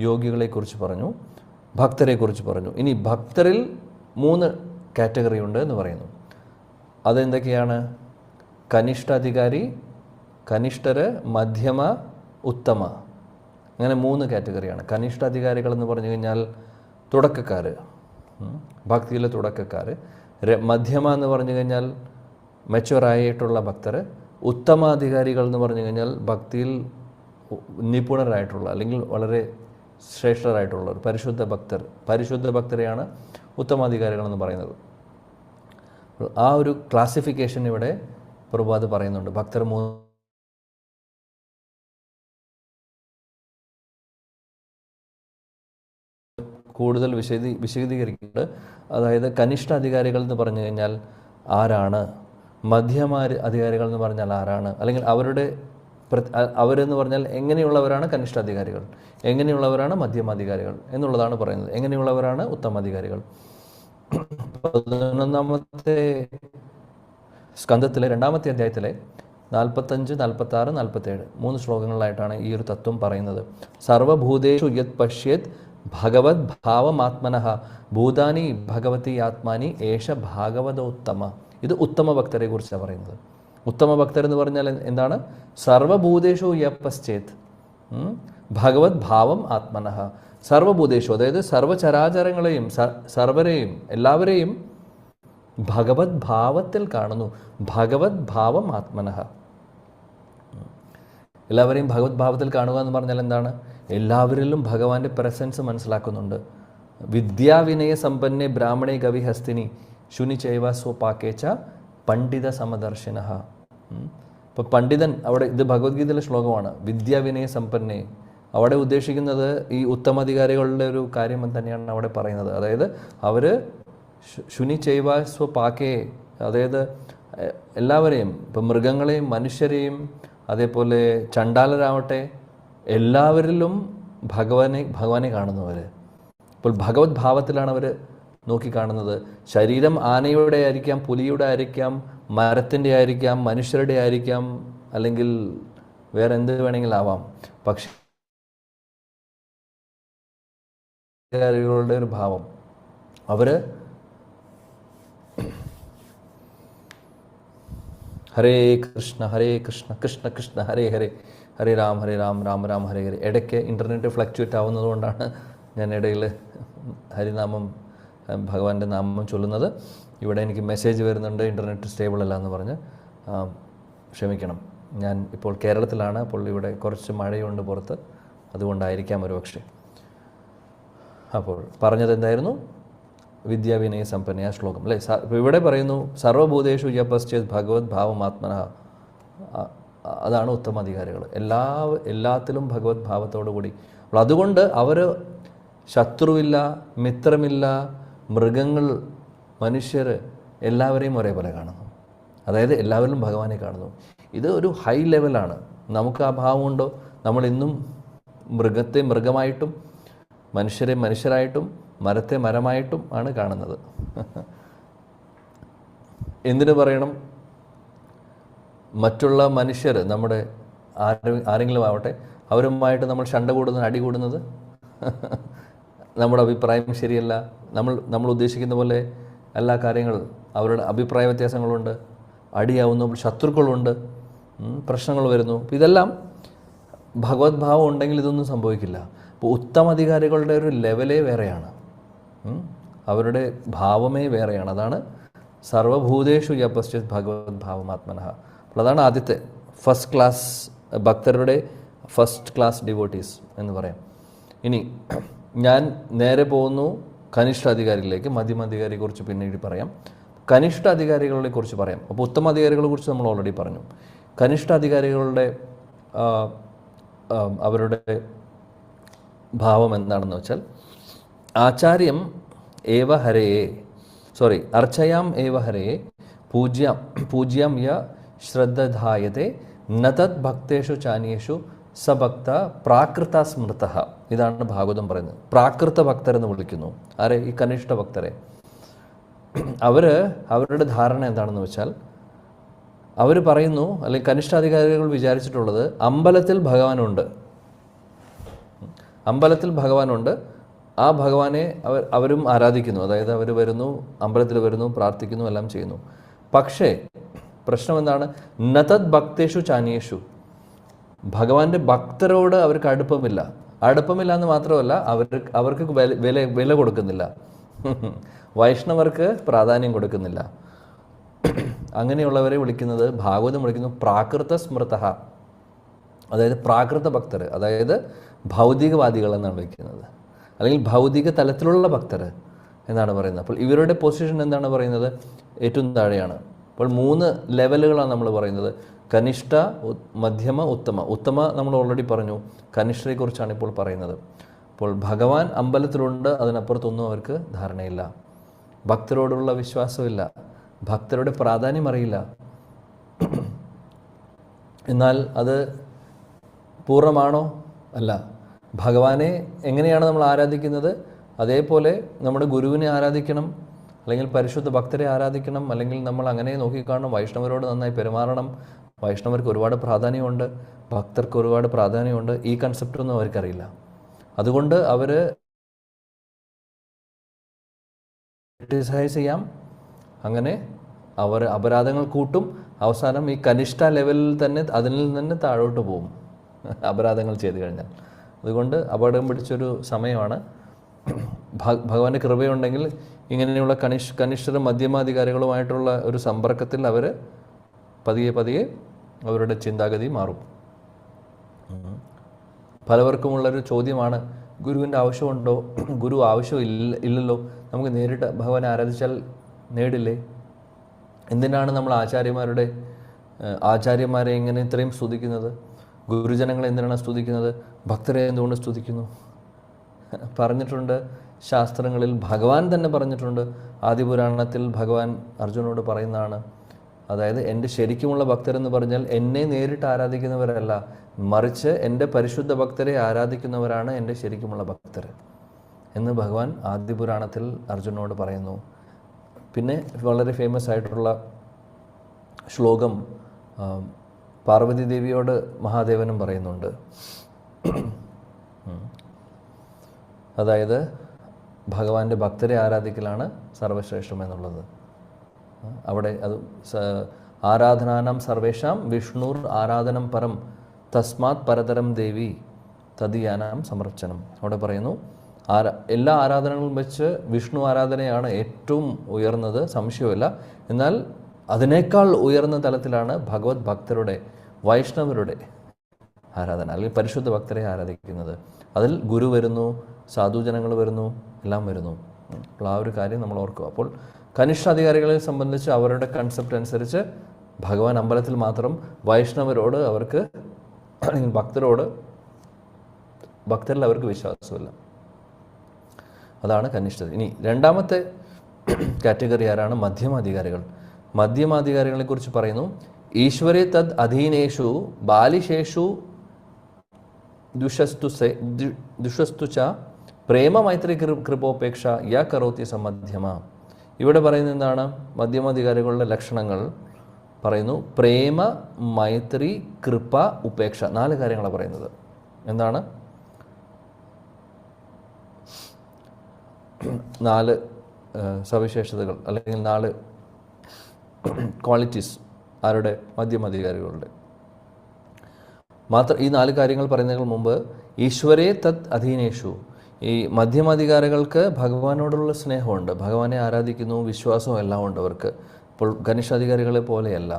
യോഗികളെക്കുറിച്ച് പറഞ്ഞു, ഭക്തരെക്കുറിച്ച് പറഞ്ഞു. ഇനി ഭക്തരിൽ 3 കാറ്റഗറി ഉണ്ട് എന്ന് പറയുന്നു. അതെന്തൊക്കെയാണ്? കനിഷ്ഠാധികാരി, കനിഷ്ഠര്, മധ്യമ, ഉത്തമ. അങ്ങനെ 3 കാറ്റഗറിയാണ്. കനിഷ്ഠാധികാരികൾ എന്ന് പറഞ്ഞു കഴിഞ്ഞാൽ തുടക്കക്കാർ, ഭക്തിയിലെ തുടക്കക്കാർ. മധ്യമ എന്ന് പറഞ്ഞു കഴിഞ്ഞാൽ മെച്ചുവറായിട്ടുള്ള ഭക്തർ. ഉത്തമാധികാരികൾ എന്ന് പറഞ്ഞു കഴിഞ്ഞാൽ ഭക്തിയിൽ നിപുണരായിട്ടുള്ള അല്ലെങ്കിൽ വളരെ ശ്രേഷ്ഠരായിട്ടുള്ളവർ, പരിശുദ്ധ ഭക്തരെയാണ് ഉത്തമാധികാരികളെന്ന് പറയുന്നത്. ആ ഒരു ക്ലാസിഫിക്കേഷൻ ഇവിടെ പ്രഭുപാദ് പറയുന്നുണ്ട്. ഭക്തർ 3 കൂടുതൽ വിശദീകരിക്കുന്നുണ്ട്. അതായത് കനിഷ്ഠ അധികാരികൾ എന്ന് പറഞ്ഞു കഴിഞ്ഞാൽ ആരാണ്, മധ്യമ അധികാരികൾ എന്ന് പറഞ്ഞാൽ ആരാണ്, അല്ലെങ്കിൽ അവരെന്ന് പറഞ്ഞാൽ എങ്ങനെയുള്ളവരാണ് കനിഷ്ഠാധികാരികൾ, എങ്ങനെയുള്ളവരാണ് മധ്യമാധികാരികൾ എന്നുള്ളതാണ് പറയുന്നത്. എങ്ങനെയുള്ളവരാണ് ഉത്തമാധികാരികൾ. 11ാമത്തെ സ്കന്ധത്തിലെ 2ാമത്തെ അധ്യായത്തിലെ 45, 46, 47 3 ശ്ലോകങ്ങളിലായിട്ടാണ് ഈ ഒരു തത്വം പറയുന്നത്. സർവഭൂതേഷു യത് പശ്യേത് ഭഗവത് ഭാവമാത്മനഃ ഭൂതാനി ഭഗവതി ആത്മാനി ഏഷ ഭാഗവതോത്തമ. ഇത് ഉത്തമ ഭക്തരെ കുറിച്ചാണ് പറയുന്നത്. ഉത്തമ ഭക്തരെന്ന് പറഞ്ഞാൽ എന്താണ്? സർവഭൂതേഷു യത് പശ്ചേത് ഭഗവത് ഭാവം ആത്മനഃ. സർവഭൂതേഷു അതായത് സർവചരാചരങ്ങളെയും സർവരെയും എല്ലാവരെയും ഭഗവത് ഭാവത്തിൽ കാണുന്നു. ഭഗവത് ഭാവം ആത്മനഃ. എല്ലാവരെയും ഭഗവത് ഭാവത്തിൽ കാണുക എന്ന് പറഞ്ഞാൽ എന്താണ്? എല്ലാവരിലും ഭഗവാന്റെ പ്രസൻസ് മനസ്സിലാക്കുന്നുണ്ട്. വിദ്യാവിനയ സമ്പന്നെ ബ്രാഹ്മണേ ഗവിഹസ്തിനി ശുനി ചൈവ സ്വപാക്കേച്ച പണ്ഡിത സമദർശിന. ഇപ്പോൾ പണ്ഡിതൻ അവിടെ, ഇത് ഭഗവത്ഗീതയിലെ ശ്ലോകമാണ്. വിദ്യാവിനയ സമ്പന്നെ അവിടെ ഉദ്ദേശിക്കുന്നത് ഈ ഉത്തമാധികാരികളുടെ ഒരു കാര്യം തന്നെയാണ് അവിടെ പറയുന്നത്. അതായത് അവർ ശുനി ചൈവ സ്വപാക്കേ, അതായത് എല്ലാവരെയും, ഇപ്പം മൃഗങ്ങളെയും മനുഷ്യരെയും അതേപോലെ ചണ്ടാലരാവട്ടെ എല്ലാവരിലും ഭഗവാനെ കാണുന്നവർ. അപ്പോൾ ഭഗവത് ഭാവത്തിലാണ് അവർ നോക്കിക്കാണുന്നത്. ശരീരം ആനയുടെ ആയിരിക്കാം, പുലിയുടെ ആയിരിക്കാം, മരത്തിൻ്റെ ആയിരിക്കാം, മനുഷ്യരുടെ ആയിരിക്കാം, അല്ലെങ്കിൽ വേറെ എന്ത് വേണമെങ്കിലും ആവാം. പക്ഷേ കളുടെ ഒരു ഭാവം, അവർ ഹരേ കൃഷ്ണ കൃഷ്ണ കൃഷ്ണ ഹരേ ഹരേ, ഹരേ രാം രാം രാം ഹരേ ഹരേ. ഇടയ്ക്ക് ഇൻ്റർനെറ്റ് ഫ്ലക്ച്വേറ്റ് ആവുന്നത് കൊണ്ടാണ് ഞാൻ ഇടയിൽ ഹരിനാമം, ഭഗവാന്റെ നാമം ചൊല്ലുന്നത്. ഇവിടെ എനിക്ക് മെസ്സേജ് വരുന്നുണ്ട് ഇൻ്റർനെറ്റ് സ്റ്റേബിൾ അല്ല എന്ന് പറഞ്ഞ്. ക്ഷമിക്കണം. ഞാൻ ഇപ്പോൾ കേരളത്തിലാണ്. അപ്പോൾ ഇവിടെ കുറച്ച് മഴയുണ്ട് പുറത്ത്, അതുകൊണ്ടായിരിക്കാം ഒരു പക്ഷേ. അപ്പോൾ പറഞ്ഞത് എന്തായിരുന്നു? വിദ്യാവിനയ സമ്പന്ന ശ്ലോകം അല്ലേ. ഇവിടെ പറയുന്നു സർവഭൂതേഷു യ പശ്ചേത് ഭഗവത് ഭാവമാത്മന. അതാണ് ഉത്തമാധികാരികൾ. എല്ലാത്തിലും ഭഗവത് ഭാവത്തോടു കൂടി. അപ്പോൾ അതുകൊണ്ട് അവർ ശത്രുവില്ല, മിത്രമില്ല, മൃഗങ്ങൾ, മനുഷ്യർ എല്ലാവരെയും ഒരേപോലെ കാണുന്നു. അതായത് എല്ലാവരിലും ഭഗവാനെ കാണുന്നു. ഇത് ഒരു ഹൈ ലെവലാണ്. നമുക്ക് ആ ഭാവമുണ്ടോ? നമ്മൾ ഇന്നും മൃഗത്തെ മൃഗമായിട്ടും മനുഷ്യരെ മനുഷ്യരായിട്ടും മരത്തെ മരമായിട്ടും ആണ് കാണുന്നത്. എന്തിനു പറയണം? മറ്റുള്ള മനുഷ്യർ, നമ്മുടെ ആരെങ്കിലും ആവട്ടെ, അവരുമായിട്ട് നമ്മൾ ശണ്ട കൂടുന്നത്, അടി കൂടുന്നത്, നമ്മുടെ അഭിപ്രായം ശരിയല്ല, നമ്മൾ ഉദ്ദേശിക്കുന്ന പോലെ എല്ലാ കാര്യങ്ങളും, അവരുടെ അഭിപ്രായ വ്യത്യാസങ്ങളുണ്ട്, അടിയാവുന്നു, ശത്രുക്കളുണ്ട്, പ്രശ്നങ്ങൾ വരുന്നു. അപ്പോൾ ഇതെല്ലാം ഭഗവത് ഭാവം ഉണ്ടെങ്കിൽ ഇതൊന്നും സംഭവിക്കില്ല. അപ്പോൾ ഉത്തമാധികാരികളുടെ ഒരു ലെവലേ വേറെയാണ്, അവരുടെ ഭാവമേ വേറെയാണ്. അതാണ് സർവഭൂതേഷു യപശ്ചിത് ഭഗവത് ഭാവമാത്മനഃ. അപ്പോൾ അതാണ് ആദ്യത്തെ ഫസ്റ്റ് ക്ലാസ് ഭക്തരുടെ ഫസ്റ്റ് ക്ലാസ് ഡിവോട്ടീസ് എന്ന് പറയാം. ഇനി ഞാൻ നേരെ പോകുന്നു കനിഷ്ഠ അധികാരികളിലേക്ക്. മധ്യമാധികാരിയെ കുറിച്ച് പിന്നീട് പറയാം. കനിഷ്ഠ അധികാരികളെ കുറിച്ച് പറയാം. അപ്പോൾ ഉത്തമ അധികാരികളെ കുറിച്ച് നമ്മൾ ഓൾറെഡി പറഞ്ഞു. കനിഷ്ഠ അധികാരികളുടെ അവരുടെ ഭാവം എന്താണെന്ന് വെച്ചാൽ, ആചാര്യം ഏവ ഹരയെ, അർച്ചയാം ഏവ ഹരയെ പൂജ്യം യ ശ്രദ്ധായത്തെ നതത് ഭക്തേഷു ചാന്യേഷു സഭക്ത പ്രാകൃത സ്മൃത. ഇതാണ് ഭാഗവതം പറയുന്നത്. പ്രാകൃത ഭക്തരെന്ന് വിളിക്കുന്നു ആരെ? ഈ കനിഷ്ഠ ഭക്തരെ. അവരുടെ ധാരണ എന്താണെന്ന് വെച്ചാൽ, അവർ പറയുന്നു, അല്ലെങ്കിൽ കനിഷ്ഠാധികാരികൾ വിചാരിച്ചിട്ടുള്ളത്, അമ്പലത്തിൽ ഭഗവാനുണ്ട്, ആ ഭഗവാനെ അവരും ആരാധിക്കുന്നു. അതായത് അവർ വരുന്നു, അമ്പലത്തിൽ വരുന്നു, പ്രാർത്ഥിക്കുന്നു, എല്ലാം ചെയ്യുന്നു. പക്ഷേ പ്രശ്നം എന്താണ്? നതത് ഭക്തേഷു ചാന്യേഷു, ഭഗവാന്റെ ഭക്തരോട് അവർക്ക് അടുപ്പമില്ല എന്ന് മാത്രമല്ല, അവർക്ക് വില കൊടുക്കുന്നില്ല, വൈഷ്ണവർക്ക് പ്രാധാന്യം കൊടുക്കുന്നില്ല. അങ്ങനെയുള്ളവരെ വിളിക്കുന്നത്, ഭാഗവതം വിളിക്കുന്നത് പ്രാകൃത സ്മൃത, അതായത് പ്രാകൃത ഭക്തർ, അതായത് ഭൗതികവാദികൾ എന്നാണ് വിളിക്കുന്നത്, അല്ലെങ്കിൽ ഭൗതിക തലത്തിലുള്ള ഭക്തർ എന്നാണ് പറയുന്നത്. അപ്പോൾ ഇവരുടെ പൊസിഷൻ എന്താണ് പറയുന്നത്? ഏറ്റവും താഴെയാണ്. അപ്പോൾ 3 ലെവലുകളാണ് നമ്മൾ പറയുന്നത്: കനിഷ്ഠ, മധ്യമ, ഉത്തമ നമ്മൾ ഓൾറെഡി പറഞ്ഞു. കനിഷ്ഠയെ കുറിച്ചാണ് ഇപ്പോൾ പറയുന്നത്. അപ്പോൾ ഭഗവാൻ അമ്പലത്തിലുണ്ട്, അതിനപ്പുറത്തൊന്നും അവർക്ക് ധാരണയില്ല, ഭക്തരോടുള്ള വിശ്വാസമില്ല, ഭക്തരുടെ പ്രാധാന്യം അറിയില്ല. എന്നാൽ അത് പൂർണ്ണമാണോ? അല്ല. ഭഗവാനെ എങ്ങനെയാണ് നമ്മൾ ആരാധിക്കുന്നത്? അതേപോലെ നമ്മുടെ ഗുരുവിനെ ആരാധിക്കണം, അല്ലെങ്കിൽ പരിശുദ്ധ ഭക്തരെ ആരാധിക്കണം, അല്ലെങ്കിൽ നമ്മൾ അങ്ങനെ നോക്കിക്കാണണം. വൈഷ്ണവരോട് നന്നായി പെരുമാറണം. വൈഷ്ണവർക്ക് ഒരുപാട് പ്രാധാന്യമുണ്ട്, ഭക്തർക്ക് ഒരുപാട് പ്രാധാന്യമുണ്ട്. ഈ കൺസെപ്റ്റൊന്നും അവർക്കറിയില്ല. അതുകൊണ്ട് അവർ ക്രിട്ടിസൈസ് ചെയ്യാം, അങ്ങനെ അവർ അപരാധങ്ങൾ കൂട്ടും. അവസാനം ഈ കനിഷ്ഠ ലെവലിൽ തന്നെ അതിൽ നിന്ന് താഴോട്ട് പോകും അപരാധങ്ങൾ ചെയ്തു കഴിഞ്ഞാൽ. അതുകൊണ്ട് അപകടം പിടിച്ചൊരു സമയമാണ്. ഭഗവാന്റെ കൃപയുണ്ടെങ്കിൽ ഇങ്ങനെയുള്ള കനിഷ്ഠരും മധ്യമാധികാരികളുമായിട്ടുള്ള ഒരു സമ്പർക്കത്തിൽ അവർ പതിയെ അവരുടെ ചിന്താഗതി മാറും. പലവർക്കുമുള്ളൊരു ചോദ്യമാണ്, ഗുരുവിൻ്റെ ആവശ്യമുണ്ടോ? ഗുരു ഇല്ലല്ലോ, നമുക്ക് നേരിട്ട് ഭഗവാനെ ആരാധിച്ചാൽ നേടില്ലേ? എന്തിനാണ് നമ്മൾ ആചാര്യന്മാരെ ഇങ്ങനെ ഇത്രയും സ്തുതിക്കുന്നത്? ഗുരുജനങ്ങളെ എന്തിനാണ് സ്തുതിക്കുന്നത്? ഭക്തരെ എന്തുകൊണ്ട് സ്തുതിക്കുന്നു? പറഞ്ഞിട്ടുണ്ട് ശാസ്ത്രങ്ങളിൽ, ഭഗവാൻ തന്നെ പറഞ്ഞിട്ടുണ്ട്. ആദിപുരാണത്തിൽ ഭഗവാൻ അർജുനോട് പറയുന്നതാണ്, അതായത് എൻ്റെ ശരിക്കുമുള്ള ഭക്തരെന്ന് പറഞ്ഞാൽ എന്നെ നേരിട്ട് ആരാധിക്കുന്നവരല്ല, മറിച്ച് എൻ്റെ പരിശുദ്ധ ഭക്തരെ ആരാധിക്കുന്നവരാണ് എൻ്റെ ശരിക്കുമുള്ള ഭക്തർ എന്ന് ഭഗവാൻ ആദിപുരാണത്തിൽ അർജുനോട് പറയുന്നു. പിന്നെ വളരെ ഫേമസ് ആയിട്ടുള്ള ശ്ലോകം പാർവതി ദേവിയോട് മഹാദേവനും പറയുന്നുണ്ട്. അതായത് ഭഗവാന്റെ ഭക്തരെ ആരാധിക്കലാണ് സർവശ്രേഷ്ഠം എന്നുള്ളത്. അവിടെ അത് ആരാധനാനാം സർവേഷാം വിഷ്ണുർ ആരാധനം പരം തസ്മാത് പരതരം ദേവി തദീയാനാം സമർച്ചനം. അവിടെ പറയുന്നു, എല്ലാ ആരാധനകളും വെച്ച് വിഷ്ണു ആരാധനയാണ് ഏറ്റവും ഉയർന്നത്, സംശയമില്ല. എന്നാൽ അതിനേക്കാൾ ഉയർന്ന തലത്തിലാണ് ഭഗവത് ഭക്തരുടെ, വൈഷ്ണവരുടെ ആരാധന, അല്ലെങ്കിൽ പരിശുദ്ധ ഭക്തരെ ആരാധിക്കുന്നത്. അതിൽ ഗുരു വരുന്നു, സാധുജനങ്ങൾ വരുന്നു, എല്ലാം വരുന്നു. അപ്പോൾ ആ ഒരു കാര്യം നമ്മൾ ഓർക്കുക. അപ്പോൾ കനിഷ്ഠാധികാരികളെ സംബന്ധിച്ച് അവരുടെ കൺസെപ്റ്റ് അനുസരിച്ച് ഭഗവാൻ അമ്പലത്തിൽ മാത്രം, വൈഷ്ണവരോട് അവർക്ക്, അല്ലെങ്കിൽ ഭക്തരിൽ അവർക്ക് വിശ്വാസമില്ല. അതാണ് കനിഷ്ഠത. ഇനി രണ്ടാമത്തെ കാറ്റഗറി ആരാണ്? മധ്യമാധികാരികൾ. മധ്യമാധികാരികളെ കുറിച്ച് പറയുന്നു, ഈശ്വരേ തദ് അധീനേഷു ബാലിശേഷു ദുഷസ്തു ച പ്രേമ മൈത്രി കൃപോപേക്ഷ യാ കരോതി സമധ്യമ. ഇവിടെ പറയുന്നത് എന്താണ്? മധ്യമാധികാരികളുടെ ലക്ഷണങ്ങൾ പറയുന്നു. പ്രേമ, മൈത്രി, കൃപ, ഉപേക്ഷ, 4 കാര്യങ്ങളാണ് പറയുന്നത്. എന്താണ്? 4 സവിശേഷതകൾ അല്ലെങ്കിൽ 4 ക്വാളിറ്റീസ് ആരുടെ? മധ്യമാധികാരികളുടെ. ഈ 4 കാര്യങ്ങൾ പറയുന്നതിന് മുമ്പ് ഈശ്വരേ തത് അധീനേഷു, ഈ മധ്യമാധികാരികൾക്ക് ഭഗവാനോടുള്ള സ്നേഹമുണ്ട്, ഭഗവാനെ ആരാധിക്കുന്നു, വിശ്വാസവും എല്ലാം ഉണ്ട് അവർക്ക്. ഇപ്പോൾ കനിഷ്ഠാധികാരികളെ പോലെയല്ല.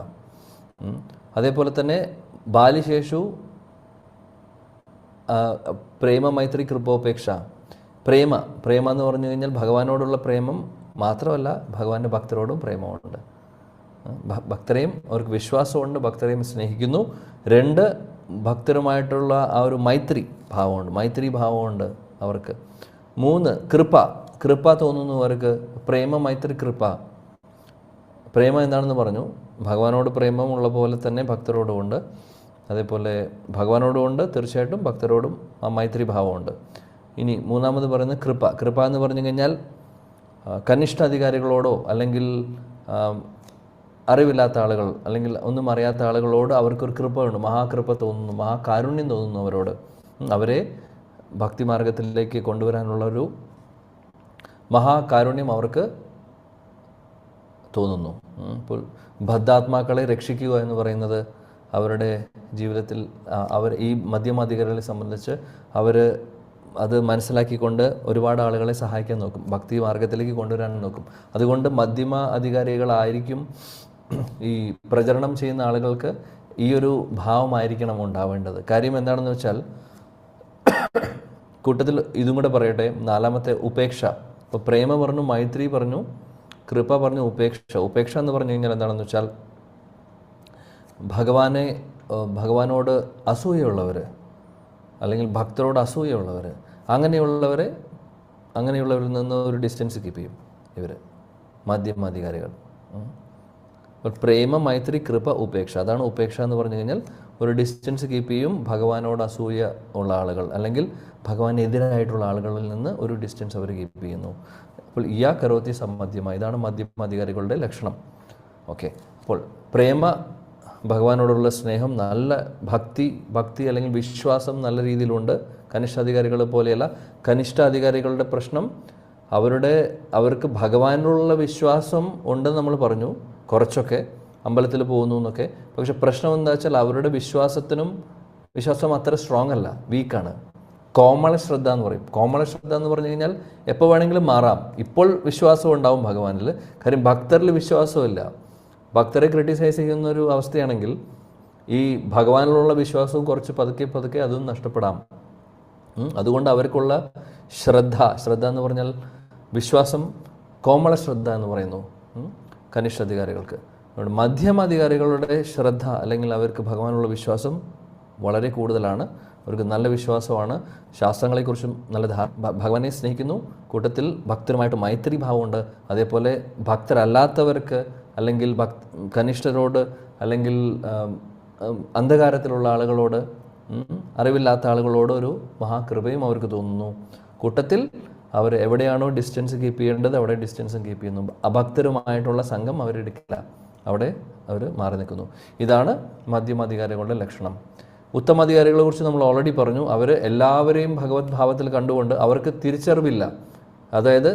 അതേപോലെ തന്നെ ബാലിശേഷു പ്രേമ മൈത്രി കൃപോപേക്ഷ. പ്രേമ എന്ന് പറഞ്ഞു കഴിഞ്ഞാൽ ഭഗവാനോടുള്ള പ്രേമം മാത്രമല്ല, ഭഗവാന്റെ ഭക്തരോടും പ്രേമമുണ്ട്. ഭക്തരെയും അവർക്ക് വിശ്വാസമുണ്ട്, ഭക്തരെയും സ്നേഹിക്കുന്നു. 2, ഭക്തരുമായിട്ടുള്ള ആ ഒരു മൈത്രി ഭാവമുണ്ട് അവർക്ക്. 3, കൃപ തോന്നുന്നു അവർക്ക്. പ്രേമ മൈത്രി കൃപ. പ്രേമം എന്താണെന്ന് പറഞ്ഞു. ഭഗവാനോട് പ്രേമമുള്ള പോലെ തന്നെ ഭക്തരോടുമുണ്ട്. അതേപോലെ ഭഗവാനോടുമുണ്ട്, തീർച്ചയായിട്ടും ഭക്തരോടും ആ മൈത്രി ഭാവമുണ്ട്. ഇനി 3ാമത് പറയുന്നത് കൃപ എന്ന് പറഞ്ഞു കഴിഞ്ഞാൽ കനിഷ്ഠ അധികാരികളോടോ അല്ലെങ്കിൽ അറിവില്ലാത്ത ആളുകൾ അല്ലെങ്കിൽ ഒന്നും അറിയാത്ത ആളുകളോട് അവർക്കൊരു കൃപയുണ്ട്, മഹാകൃപ തോന്നുന്നു, മഹാകാരുണ്യം തോന്നുന്നു അവരോട്. അവരെ ഭക്തിമാർഗത്തിലേക്ക് കൊണ്ടുവരാനുള്ളൊരു മഹാകാരുണ്യം അവർക്ക് തോന്നുന്നു. ഇപ്പോൾ ബദ്ധാത്മാക്കളെ രക്ഷിക്കുക എന്ന് പറയുന്നത് അവരുടെ ജീവിതത്തിൽ ഈ മധ്യമാധികാരികളെ സംബന്ധിച്ച് അവർ അത് മനസ്സിലാക്കിക്കൊണ്ട് ഒരുപാട് ആളുകളെ സഹായിക്കാൻ നോക്കും, ഭക്തി മാർഗത്തിലേക്ക് കൊണ്ടുവരാൻ നോക്കും. അതുകൊണ്ട് മധ്യമ അധികാരികളായിരിക്കും ഈ പ്രചരണം ചെയ്യുന്ന ആളുകൾക്ക് ഈ ഒരു ഭാവമായിരിക്കണം ഉണ്ടാവേണ്ടത്. കാര്യം എന്താണെന്ന് വെച്ചാൽ, കൂട്ടത്തിൽ ഇതും കൂടെ പറയട്ടെ, 4ാമത്തെ ഉപേക്ഷ. ഇപ്പോൾ പ്രേമ പറഞ്ഞു, മൈത്രി പറഞ്ഞു, കൃപ പറഞ്ഞു, ഉപേക്ഷ എന്ന് പറഞ്ഞു കഴിഞ്ഞാൽ എന്താണെന്ന് വെച്ചാൽ ഭഗവാനോട് അസൂയുള്ളവർ അല്ലെങ്കിൽ ഭക്തരോട് അസൂയുള്ളവർ, അങ്ങനെയുള്ളവരിൽ നിന്ന് ഒരു ഡിസ്റ്റൻസ് കീപ്പ് ചെയ്യും ഇവർ മധ്യമാധികാരികൾ. പ്രേമ മൈത്രി കൃപ ഉപേക്ഷ, അതാണ് ഉപേക്ഷ എന്ന് പറഞ്ഞു കഴിഞ്ഞാൽ ഒരു ഡിസ്റ്റൻസ് കീപ്പ് ചെയ്യും. ഭഗവാനോട് അസൂയ ഉള്ള ആളുകൾ അല്ലെങ്കിൽ ഭഗവാനെതിരായിട്ടുള്ള ആളുകളിൽ നിന്ന് ഒരു ഡിസ്റ്റൻസ് അവർ കീപ്പ് ചെയ്യുന്നു. അപ്പോൾ യാ കരോതി സമധ്യമ, ഇതാണ് മധ്യമാധികാരികളുടെ ലക്ഷണം. ഓക്കെ. അപ്പോൾ പ്രേമ, ഭഗവാനോടുള്ള സ്നേഹം, നല്ല ഭക്തി അല്ലെങ്കിൽ വിശ്വാസം നല്ല രീതിയിലുണ്ട്. കനിഷ്ഠാധികാരികളെ പോലെയല്ല. കനിഷ്ഠാധികാരികളുടെ പ്രശ്നം അവർക്ക് ഭഗവാനിലുള്ള വിശ്വാസം ഉണ്ടെന്ന് നമ്മൾ പറഞ്ഞു, കുറച്ചൊക്കെ അമ്പലത്തിൽ പോകുന്നു എന്നൊക്കെ. പക്ഷെ പ്രശ്നം എന്താ വെച്ചാൽ അവരുടെ വിശ്വാസം അത്ര സ്ട്രോങ് അല്ല, വീക്കാണ്. കോമള ശ്രദ്ധ എന്ന് പറയും. കോമള ശ്രദ്ധ എന്ന് പറഞ്ഞു കഴിഞ്ഞാൽ എപ്പോൾ വേണമെങ്കിലും മാറാം. ഇപ്പോൾ വിശ്വാസം ഉണ്ടാവും ഭഗവാനിൽ, കാര്യം ഭക്തരിൽ വിശ്വാസമില്ല. ഭക്തരെ ക്രിട്ടിസൈസ് ചെയ്യുന്ന ഒരു അവസ്ഥയാണെങ്കിൽ ഈ ഭഗവാനിലുള്ള വിശ്വാസവും കുറച്ച് പതുക്കെ അതും നഷ്ടപ്പെടാം. അതുകൊണ്ട് അവർക്കുള്ള ശ്രദ്ധ എന്ന് പറഞ്ഞാൽ വിശ്വാസം, കോമള ശ്രദ്ധ എന്ന് പറയുന്നു കനിഷ്ഠാധികാരികൾക്ക്. അതുകൊണ്ട് മധ്യമാധികാരികളുടെ ശ്രദ്ധ അല്ലെങ്കിൽ അവർക്ക് ഭഗവാനുള്ള വിശ്വാസം വളരെ കൂടുതലാണ്. അവർക്ക് നല്ല വിശ്വാസമാണ്, ശാസ്ത്രങ്ങളെക്കുറിച്ചും നല്ല ഭഗവാനെ സ്നേഹിക്കുന്നു. കൂട്ടത്തിൽ ഭക്തരുമായിട്ട് മൈത്രി ഭാവമുണ്ട്. അതേപോലെ ഭക്തരല്ലാത്തവർക്ക് അല്ലെങ്കിൽ കനിഷ്ഠരോട് അല്ലെങ്കിൽ അന്ധകാരത്തിലുള്ള ആളുകളോട്, അറിവില്ലാത്ത ആളുകളോട് ഒരു മഹാകൃപയും അവർക്ക് തോന്നുന്നു. കൂട്ടത്തിൽ അവർ എവിടെയാണോ ഡിസ്റ്റൻസ് കീപ്പ് ചെയ്യേണ്ടത് അവിടെ ഡിസ്റ്റൻസും കീപ്പ് ചെയ്യുന്നു. അഭക്തരുമായിട്ടുള്ള സംഘം അവരെടുക്കില്ല, അവിടെ അവർ മാറി നിൽക്കുന്നു. ഇതാണ് മധ്യമാധികാരികളുടെ ലക്ഷണം. ഉത്തമാധികാരികളെ കുറിച്ച് നമ്മൾ ഓൾറെഡി പറഞ്ഞു. അവർ എല്ലാവരെയും ഭഗവത് ഭാവത്തിൽ കണ്ടുകൊണ്ട് അവർക്ക് തിരിച്ചറിവില്ല. അതായത്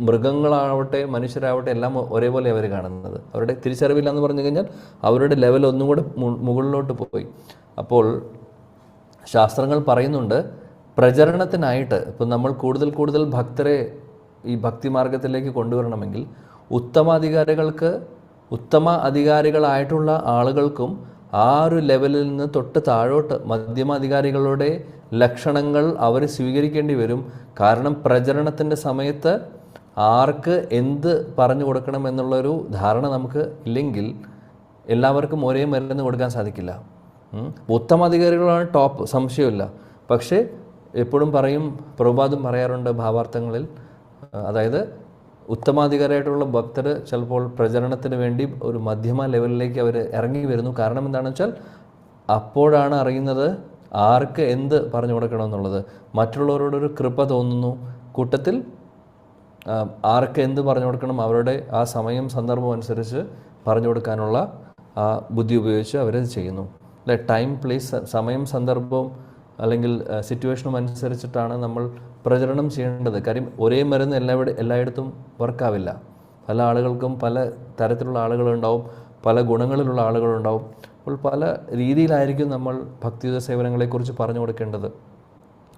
മൃഗങ്ങളാവട്ടെ മനുഷ്യരാവട്ടെ എല്ലാം ഒരേപോലെ അവർ കാണുന്നത്. അവരുടെ തിരിച്ചറിവില്ല എന്ന് പറഞ്ഞു കഴിഞ്ഞാൽ അവരുടെ ലെവൽ ഒന്നും കൂടെ മുകളിലോട്ട് പോയി. അപ്പോൾ ശാസ്ത്രങ്ങൾ പറയുന്നുണ്ട്, പ്രചരണത്തിനായിട്ട് ഇപ്പം നമ്മൾ കൂടുതൽ ഭക്തരെ ഈ ഭക്തിമാർഗത്തിലേക്ക് കൊണ്ടുവരണമെങ്കിൽ ഉത്തമ അധികാരികളായിട്ടുള്ള ആളുകൾക്കും ആ ഒരു ലെവലിൽ നിന്ന് തൊട്ട് താഴോട്ട് മധ്യമാധികാരികളുടെ ലക്ഷണങ്ങൾ അവർ സ്വീകരിക്കേണ്ടി വരും. കാരണം പ്രചരണത്തിൻ്റെ സമയത്ത് ആർക്ക് എന്ത് പറഞ്ഞു കൊടുക്കണം എന്നുള്ളൊരു ധാരണ നമുക്ക് ഇല്ലെങ്കിൽ എല്ലാവർക്കും ഒരേ മരുന്ന് കൊടുക്കാൻ സാധിക്കില്ല. ഉത്തമാധികാരികളാണ് ടോപ്പ്, സംശയമില്ല. പക്ഷേ എപ്പോഴും പറയും, പ്രഭുപാദും പറയാറുണ്ട് ഭാവാർത്ഥങ്ങളിൽ, അതായത് ഉത്തമാധികാരിയായിട്ടുള്ള ഭക്തർ ചിലപ്പോൾ പ്രചരണത്തിന് വേണ്ടി ഒരു മധ്യമ ലെവലിലേക്ക് അവർ ഇറങ്ങി വരുന്നു. കാരണം എന്താണെന്ന് വെച്ചാൽ അപ്പോഴാണ് അറിയുന്നത് ആർക്ക് എന്ത് പറഞ്ഞു കൊടുക്കണമെന്നുള്ളത്. മറ്റുള്ളവരോടൊരു കൃപ തോന്നുന്നു, കൂട്ടത്തിൽ ആർക്ക് എന്ത് പറഞ്ഞു കൊടുക്കണം അവരുടെ ആ സമയം സന്ദർഭം അനുസരിച്ച് പറഞ്ഞു കൊടുക്കാനുള്ള ആ ബുദ്ധി ഉപയോഗിച്ച് അവരത് ചെയ്യുന്നു. അല്ലെ, ടൈം പ്ലേസ്, സമയം സന്ദർഭവും അല്ലെങ്കിൽ സിറ്റുവേഷനും അനുസരിച്ചിട്ടാണ് നമ്മൾ പ്രചരണം ചെയ്യേണ്ടത്. കാര്യം ഒരേ മരുന്ന് എല്ലായിടത്തും വർക്കാവില്ല. പല ആളുകൾക്കും പല തരത്തിലുള്ള ആളുകളുണ്ടാവും, പല ഗുണങ്ങളിലുള്ള ആളുകളുണ്ടാവും. അപ്പോൾ പല രീതിയിലായിരിക്കും നമ്മൾ ഭക്തിയുത സേവനങ്ങളെക്കുറിച്ച് പറഞ്ഞു കൊടുക്കേണ്ടത്.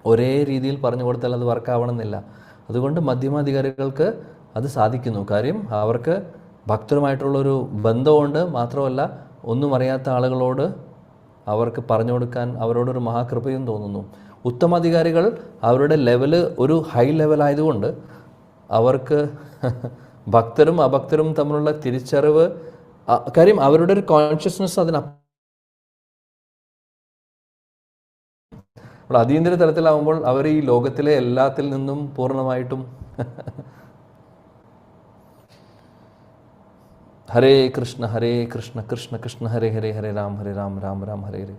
ഒരേ രീതിയിൽ പറഞ്ഞു കൊടുത്താൽ അത് വർക്കാവണമെന്നില്ല. അതുകൊണ്ട് മധ്യമാധികാരികൾക്ക് അത് സാധിക്കുന്നു. കാര്യം അവർക്ക് ഭക്തരുമായിട്ടുള്ളൊരു ബന്ധമുണ്ട്. മാത്രമല്ല ഒന്നും അറിയാത്ത ആളുകളോട് അവർക്ക് പറഞ്ഞു കൊടുക്കാൻ അവരോടൊരു മഹാകൃപയും തോന്നുന്നു. ഉത്തമാധികാരികൾ അവരുടെ ലെവല് ഒരു ഹൈ ലെവലായതുകൊണ്ട് അവർക്ക് ഭക്തരും അഭക്തരും തമ്മിലുള്ള തിരിച്ചറിവ്, കാര്യം അവരുടെ ഒരു കോൺഷ്യസ്നസ് അപ്പോൾ അതീന്ദ്രിയ തലത്തിലാവുമ്പോൾ അവർ ഈ ലോകത്തിലെ എല്ലാത്തിൽ നിന്നും പൂർണ്ണമായിട്ടും ഹരേ കൃഷ്ണ കൃഷ്ണ കൃഷ്ണ ഹരേ ഹരേ ഹരേ രാം രാം രാം ഹരേ ഹരേ.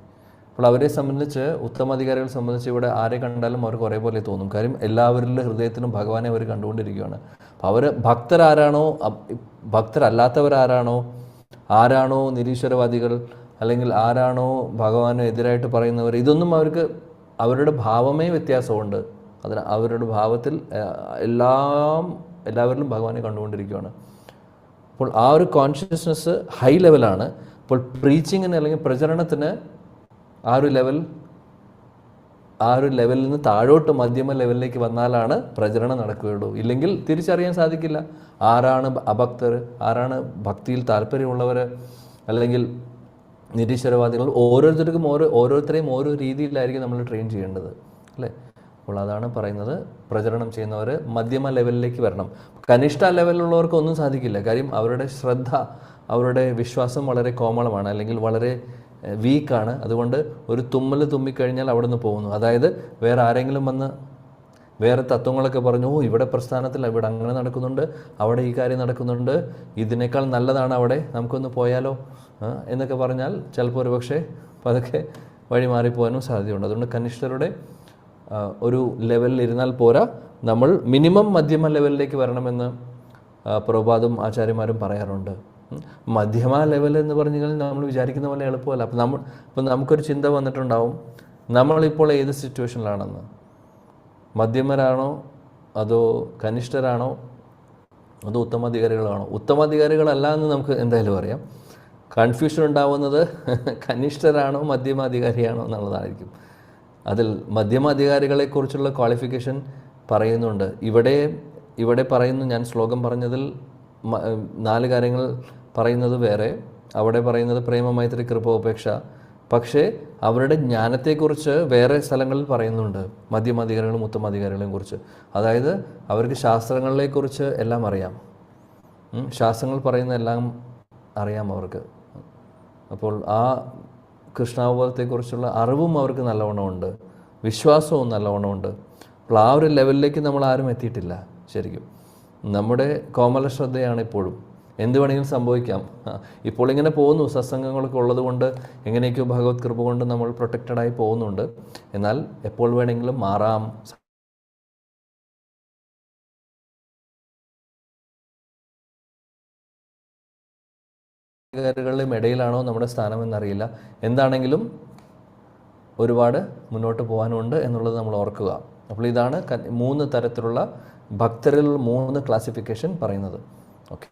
അപ്പോൾ അവരെ സംബന്ധിച്ച്, ഉത്തമാധികാരികളെ സംബന്ധിച്ച് ഇവിടെ ആരെ കണ്ടാലും അവർക്ക് ഒരേപോലെ തോന്നും. കാര്യം എല്ലാവരുടെ ഹൃദയത്തിനും ഭഗവാനെ അവർ കണ്ടുകൊണ്ടിരിക്കുകയാണ്. അപ്പോൾ അവർ ഭക്തരാരാണോ ഭക്തരല്ലാത്തവരാരാണോ, ആരാണോ നിരീശ്വരവാദികൾ, അല്ലെങ്കിൽ ആരാണോ ഭഗവാന് എതിരായിട്ട് പറയുന്നവർ, ഇതൊന്നും അവർക്ക്, അവരുടെ ഭാവമേ വ്യത്യാസമുണ്ട്. അവരുടെ ഭാവത്തിൽ എല്ലാവരിലും ഭഗവാനെ കണ്ടുകൊണ്ടിരിക്കുകയാണ്. അപ്പോൾ ആ ഒരു കോൺഷ്യസ്നെസ് ഹൈ ലെവലാണ്. അപ്പോൾ പ്രീച്ചിങ്ങിന് അല്ലെങ്കിൽ പ്രചരണത്തിന് ആ ഒരു ലെവലിൽ നിന്ന് താഴോട്ട് മധ്യമ ലെവലിലേക്ക് വന്നാലാണ് പ്രചരണം നടക്കുകയുള്ളൂ. ഇല്ലെങ്കിൽ തിരിച്ചറിയാൻ സാധിക്കില്ല ആരാണ് അഭക്തർ, ആരാണ് ഭക്തിയിൽ താല്പര്യമുള്ളവർ, അല്ലെങ്കിൽ നിരീശ്വരവാദികൾ. ഓരോരുത്തരെയും ഓരോ രീതിയിലായിരിക്കും നമ്മൾ ട്രെയിൻ ചെയ്യേണ്ടത്, അല്ലേ? അപ്പോൾ അതാണ് പറയുന്നത്, പ്രചരണം ചെയ്യുന്നവർ മധ്യമ ലെവലിലേക്ക് വരണം. കനിഷ്ഠ ലെവലിലുള്ളവർക്ക് ഒന്നും സാധിക്കില്ല. കാര്യം അവരുടെ ശ്രദ്ധ, അവരുടെ വിശ്വാസം വളരെ കോമളമാണ്, അല്ലെങ്കിൽ വളരെ വീക്കാണ്. അതുകൊണ്ട് ഒരു തുമ്മൽ തുമ്മിക്കഴിഞ്ഞാൽ അവിടെ നിന്ന് പോകുന്നു. അതായത് വേറെ ആരെങ്കിലും വന്ന് വേറെ തത്വങ്ങളൊക്കെ പറഞ്ഞു, ഇവിടെ പ്രസ്ഥാനത്തിൽ ഇവിടെ അങ്ങനെ നടക്കുന്നുണ്ട്, അവിടെ ഈ കാര്യം നടക്കുന്നുണ്ട്, ഇതിനേക്കാൾ നല്ലതാണ് അവിടെ, നമുക്കൊന്ന് പോയാലോ എന്നൊക്കെ പറഞ്ഞാൽ ചിലപ്പോൾ ഒരു പക്ഷേ അതൊക്കെ വഴി മാറിപ്പോകാനും സാധ്യതയുണ്ട്. അതുകൊണ്ട് കനിഷ്ഠരുടെ ഒരു ലെവലിൽ ഇരുന്നാൽ പോരാ, നമ്മൾ മിനിമം മധ്യമ ലെവലിലേക്ക് വരണമെന്ന് പ്രഭുപാദും ആചാര്യന്മാരും പറയാറുണ്ട്. മധ്യമ ലെവൽ എന്ന് പറഞ്ഞു കഴിഞ്ഞാൽ നമ്മൾ വിചാരിക്കുന്ന പോലെ എളുപ്പമല്ല. അപ്പം നമുക്കൊരു ചിന്ത വന്നിട്ടുണ്ടാവും, നമ്മളിപ്പോൾ ഏത് സിറ്റുവേഷനിലാണെന്ന്. മധ്യമരാണോ, അതോ കനിഷ്ഠരാണോ, അതോ ഉത്തമാധികാരികളാണോ? ഉത്തമാധികാരികളല്ല എന്ന് നമുക്ക് എന്തായാലും അറിയാം. കൺഫ്യൂഷൻ ഉണ്ടാവുന്നത് കനിഷ്ഠരാണോ മധ്യമാധികാരിയാണോ എന്നുള്ളതായിരിക്കും. അതിൽ മധ്യമാധികാരികളെക്കുറിച്ചുള്ള ക്വാളിഫിക്കേഷൻ പറയുന്നുണ്ട്. ഇവിടെ പറയുന്നു, ഞാൻ ശ്ലോകം പറഞ്ഞതിൽ 4 കാര്യങ്ങൾ പറയുന്നത് വേറെ, അവിടെ പറയുന്നത് പ്രേമ മൈത്രി കൃപ ഉപേക്ഷ. പക്ഷേ അവരുടെ ജ്ഞാനത്തെക്കുറിച്ച് വേറെ സ്ഥലങ്ങളിൽ പറയുന്നുണ്ട്, മധ്യമാധികാരികളും ഉത്തമാധികാരികളെയും കുറിച്ച്. അതായത് അവർക്ക് ശാസ്ത്രങ്ങളെക്കുറിച്ച് എല്ലാം അറിയാം, ശാസ്ത്രങ്ങൾ പറയുന്ന എല്ലാം അറിയാം അവർക്ക്. അപ്പോൾ ആ കൃഷ്ണാവബോധത്തെക്കുറിച്ചുള്ള അറിവും അവർക്ക് നല്ലവണ്ണമുണ്ട്, വിശ്വാസവും നല്ലവണ്ണമുണ്ട്. അപ്പോൾ ആ ഒരു ലെവലിലേക്ക് നമ്മൾ ആരും എത്തിയിട്ടില്ല. ശരിക്കും നമ്മുടെ കോമല ശ്രദ്ധയാണ് ഇപ്പോഴും. എന്ത് വേണമെങ്കിലും സംഭവിക്കാം. ഇപ്പോൾ ഇങ്ങനെ പോകുന്നു, സത്സംഗങ്ങളൊക്കെ ഉള്ളത് കൊണ്ട് എങ്ങനെയൊക്കെയോ ഭഗവത് കൃപ കൊണ്ട് നമ്മൾ പ്രൊട്ടക്റ്റഡായി പോകുന്നുണ്ട്. എന്നാൽ എപ്പോൾ വേണമെങ്കിലും മാറാം. ും ഇടയിലാണോ നമ്മുടെ സ്ഥാനമെന്നറിയില്ല. എന്താണെങ്കിലും ഒരുപാട് മുന്നോട്ട് പോകാനുണ്ട് എന്നുള്ളത് നമ്മൾ ഓർക്കുക. അപ്പോൾ ഇതാണ് 3 തരത്തിലുള്ള ഭക്തരിൽ 3 ക്ലാസിഫിക്കേഷൻ പറയുന്നത്. ഓക്കെ,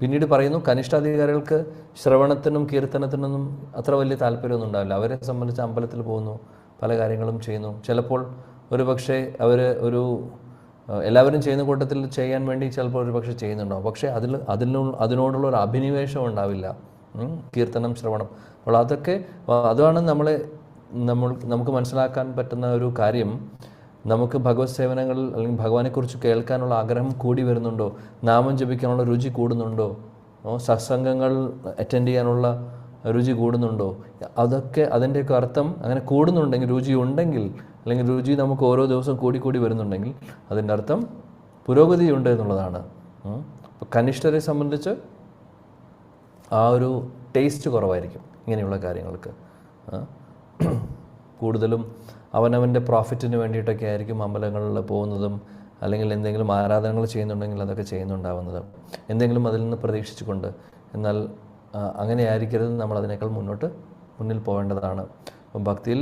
പിന്നീട് പറയുന്നു കനിഷ്ഠാധികാരികൾക്ക് ശ്രവണത്തിനും കീർത്തനത്തിനൊന്നും അത്ര വലിയ താല്പര്യമൊന്നും ഉണ്ടാവില്ല. അവരെ സംബന്ധിച്ച് അമ്പലത്തിൽ പോകുന്നു, പല കാര്യങ്ങളും ചെയ്യുന്നു. ചിലപ്പോൾ ഒരു പക്ഷേ അവർ എല്ലാവരും ചെയ്യുന്ന കൂട്ടത്തിൽ ചെയ്യാൻ വേണ്ടി ചിലപ്പോൾ ഒരു പക്ഷേ ചെയ്യുന്നുണ്ടാവും. പക്ഷേ അതിനോടുള്ള ഒരു അഭിനിവേശം ഉണ്ടാവില്ല. കീർത്തനം, ശ്രവണം, അപ്പോൾ അതാണ് നമുക്ക് മനസ്സിലാക്കാൻ പറ്റുന്ന ഒരു കാര്യം. നമുക്ക് ഭഗവത് സേവനങ്ങളിൽ അല്ലെങ്കിൽ ഭഗവാനെക്കുറിച്ച് കേൾക്കാനുള്ള ആഗ്രഹം കൂടി വരുന്നുണ്ടോ, നാമം ജപിക്കാനുള്ള രുചി കൂടുന്നുണ്ടോ, സത്സംഗങ്ങൾ അറ്റൻഡ് ചെയ്യാനുള്ള രുചി കൂടുന്നുണ്ടോ, അതൊക്കെ അതിൻ്റെയൊക്കെ അർത്ഥം അങ്ങനെ കൂടുന്നുണ്ടെങ്കിൽ, രുചി ഉണ്ടെങ്കിൽ, അല്ലെങ്കിൽ രുചി നമുക്ക് ഓരോ ദിവസവും കൂടി വരുന്നുണ്ടെങ്കിൽ അതിൻ്റെ അർത്ഥം പുരോഗതിയുണ്ട് എന്നുള്ളതാണ്. അപ്പോൾ കനിഷ്ഠരെ സംബന്ധിച്ച് ആ ഒരു ടേസ്റ്റ് കുറവായിരിക്കും ഇങ്ങനെയുള്ള കാര്യങ്ങൾക്ക്. കൂടുതലും അവനവൻ്റെ പ്രോഫിറ്റിന് വേണ്ടിയിട്ടൊക്കെ ആയിരിക്കും അമ്പലങ്ങളിൽ പോകുന്നതും, അല്ലെങ്കിൽ എന്തെങ്കിലും ആരാധനകൾ ചെയ്യുന്നുണ്ടെങ്കിൽ അതൊക്കെ ചെയ്യുന്നുണ്ടാവുന്നത്, എന്തെങ്കിലും അതിൽ നിന്ന് പ്രതീക്ഷിച്ചുകൊണ്ട്. എന്നാൽ അങ്ങനെ ആയിരിക്കരുത്, നമ്മൾ അതിനേക്കാൾ മുന്നിൽ പോകേണ്ടതാണ്. അപ്പം ഭക്തിയിൽ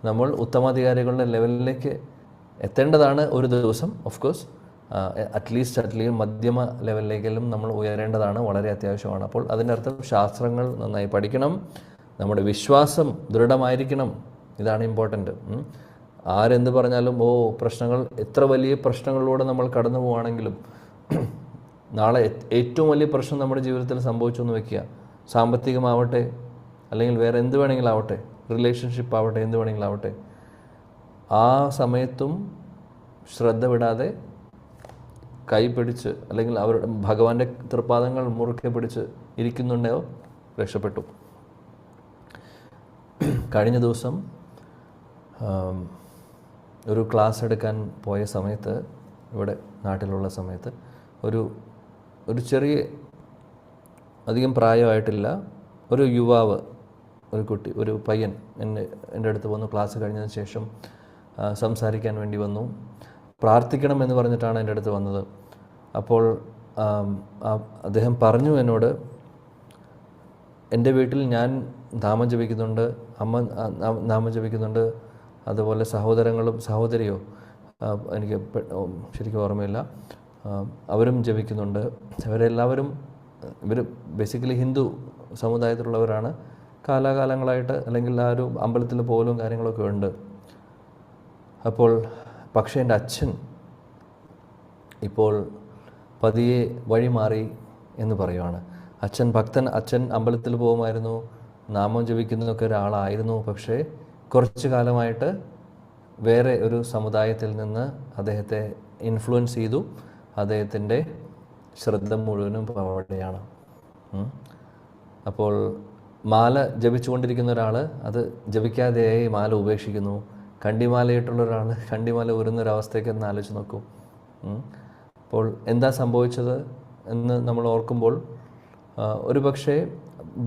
നമ്മൾ ഉത്തമാധികാരികളുടെ ലെവലിലേക്ക് എത്തേണ്ടതാണ് ഒരു ദിവസം. ഓഫ് കോഴ്സ് അറ്റ്ലീസ്റ്റ് മധ്യമ ലെവലിലേക്കെല്ലാം നമ്മൾ ഉയരേണ്ടതാണ്, വളരെ അത്യാവശ്യമാണ്. അപ്പോൾ അതിൻ്റെ അർത്ഥം ശാസ്ത്രങ്ങൾ നന്നായി പഠിക്കണം, നമ്മുടെ വിശ്വാസം ദൃഢമായിരിക്കണം, ഇതാണ് ഇമ്പോർട്ടൻ്റ്. ആരെന്ത് പറഞ്ഞാലും പ്രശ്നങ്ങൾ, എത്ര വലിയ പ്രശ്നങ്ങളിലൂടെ നമ്മൾ കടന്നു പോവുകയാണെങ്കിലും നാളെ ഏറ്റവും വലിയ പ്രശ്നം നമ്മുടെ ജീവിതത്തിൽ സംഭവിച്ചു എന്ന് വയ്ക്കുക, സാമ്പത്തികമാവട്ടെ അല്ലെങ്കിൽ വേറെ എന്ത് വേണമെങ്കിലും ആവട്ടെ, റിലേഷൻഷിപ്പ് ആവട്ടെ, എന്ത് വേണമെങ്കിലും ആവട്ടെ, ആ സമയത്തും ശ്രദ്ധ വിടാതെ കൈ പിടിച്ച് അല്ലെങ്കിൽ അവരുടെ ഭഗവാന്റെ തൃപ്പാദങ്ങൾ മുറുക്കെ പിടിച്ച് ഇരിക്കുന്നുണ്ടെയോ രക്ഷപ്പെട്ടു. കഴിഞ്ഞ ദിവസം ഒരു ക്ലാസ് എടുക്കാൻ പോയ സമയത്ത്, ഇവിടെ നാട്ടിലുള്ള സമയത്ത്, ഒരു ചെറിയ, അധികം പ്രായമായിട്ടില്ല, ഒരു യുവാവ്, ഒരു കുട്ടി, ഒരു പയ്യൻ എൻ്റെ അടുത്ത് വന്നു. ക്ലാസ് കഴിഞ്ഞതിന് ശേഷം സംസാരിക്കാൻ വേണ്ടി വന്നു. പ്രാർത്ഥിക്കണം എന്ന് പറഞ്ഞിട്ടാണ് എൻ്റെ അടുത്ത് വന്നത്. അപ്പോൾ അദ്ദേഹം പറഞ്ഞു എന്നോട്, എൻ്റെ വീട്ടിൽ ഞാൻ നാമം ജപിക്കുന്നുണ്ട്, അമ്മ നാമം ജപിക്കുന്നുണ്ട്, അതുപോലെ സഹോദരങ്ങളും സഹോദരിയോ എനിക്ക് ശരിക്കും ഓർമ്മയില്ല, അവരും ജപിക്കുന്നുണ്ട്. ഇവർ ബേസിക്കലി ഹിന്ദു സമുദായത്തിലുള്ളവരാണ്. കാലാകാലങ്ങളായിട്ട് അല്ലെങ്കിൽ ആ ഒരു അമ്പലത്തിൽ പോലും കാര്യങ്ങളൊക്കെ ഉണ്ട്. അപ്പോൾ പക്ഷേ എൻ്റെ അച്ഛൻ ഇപ്പോൾ പതിയെ വഴി മാറി എന്ന് പറയുവാണ്. അച്ഛൻ ഭക്തൻ, അച്ഛൻ അമ്പലത്തിൽ പോകുമായിരുന്നു, നാമം ജപിക്കുന്നതൊക്കെ ഒരാളായിരുന്നു. പക്ഷേ കുറച്ച് കാലമായിട്ട് വേറെ ഒരു സമുദായത്തിൽ നിന്ന് അദ്ദേഹത്തെ ഇൻഫ്ലുവൻസ് ചെയ്തു. അദ്ദേഹത്തിൻ്റെ ശ്രദ്ധ മുഴുവനും അവിടെയാണ്. അപ്പോൾ മാല ജപിച്ചുകൊണ്ടിരിക്കുന്ന ഒരാൾ അത് ജപിക്കാതെയായി മാല ഉപേക്ഷിക്കുന്നു. കണ്ടിമാലയിട്ടുള്ള ഒരാൾ കണ്ടിമാല ഊരുന്നൊരവസ്ഥയ്ക്ക് ഒന്ന് ആലോചിച്ച് നോക്കൂ. അപ്പോൾ എന്താ സംഭവിച്ചത് എന്ന് നമ്മൾ ഓർക്കുമ്പോൾ ഒരു പക്ഷേ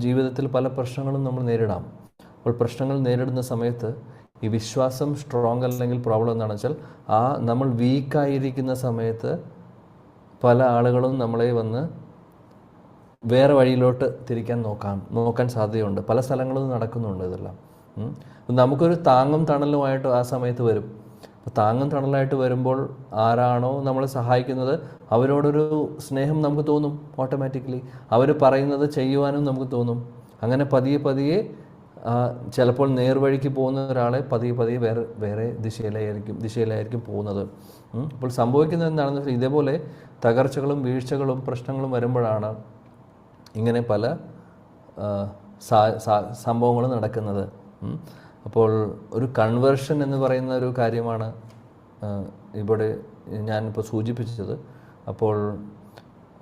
ജീവിതത്തിൽ പല പ്രശ്നങ്ങളും നമ്മൾ നേരിടാം. അപ്പോൾ പ്രശ്നങ്ങൾ നേരിടുന്ന സമയത്ത് ഈ വിശ്വാസം സ്ട്രോങ് അല്ലെങ്കിൽ പ്രോബ്ലം എന്താണെന്ന് വെച്ചാൽ, നമ്മൾ വീക്കായിരിക്കുന്ന സമയത്ത് പല ആളുകളും നമ്മളെ വന്ന് വേറെ വഴിയിലോട്ട് തിരിക്കാൻ നോക്കാൻ സാധ്യതയുണ്ട്. പല സ്ഥലങ്ങളിൽ നടക്കുന്നുണ്ട് ഇതെല്ലാം. നമുക്കൊരു താങ്ങും തണലുമായിട്ട് ആ സമയത്ത് വരും. അപ്പോൾ താങ്ങും തണലായിട്ട് വരുമ്പോൾ ആരാണോ നമ്മളെ സഹായിക്കുന്നത് അവരോടൊരു സ്നേഹം നമുക്ക് തോന്നും ഓട്ടോമാറ്റിക്കലി. അവർ പറയുന്നത് ചെയ്യുവാനും നമുക്ക് തോന്നും. അങ്ങനെ പതിയെ ചിലപ്പോൾ നേർവഴിക്ക് പോകുന്ന ഒരാളെ പതിയെ വേറെ ദിശയിലായിരിക്കും പോകുന്നത്. അപ്പോൾ സംഭവിക്കുന്നത് എന്താണെന്ന് വെച്ചാൽ, ഇതേപോലെ തകർച്ചകളും വീഴ്ചകളും പ്രശ്നങ്ങളും വരുമ്പോഴാണ് ഇങ്ങനെ പല സംഭവങ്ങളും നടക്കുന്നത്. അപ്പോൾ ഒരു കൺവേർഷൻ എന്ന് പറയുന്ന ഒരു കാര്യമാണ് ഇവിടെ ഞാനിപ്പോൾ സൂചിപ്പിച്ചത്. അപ്പോൾ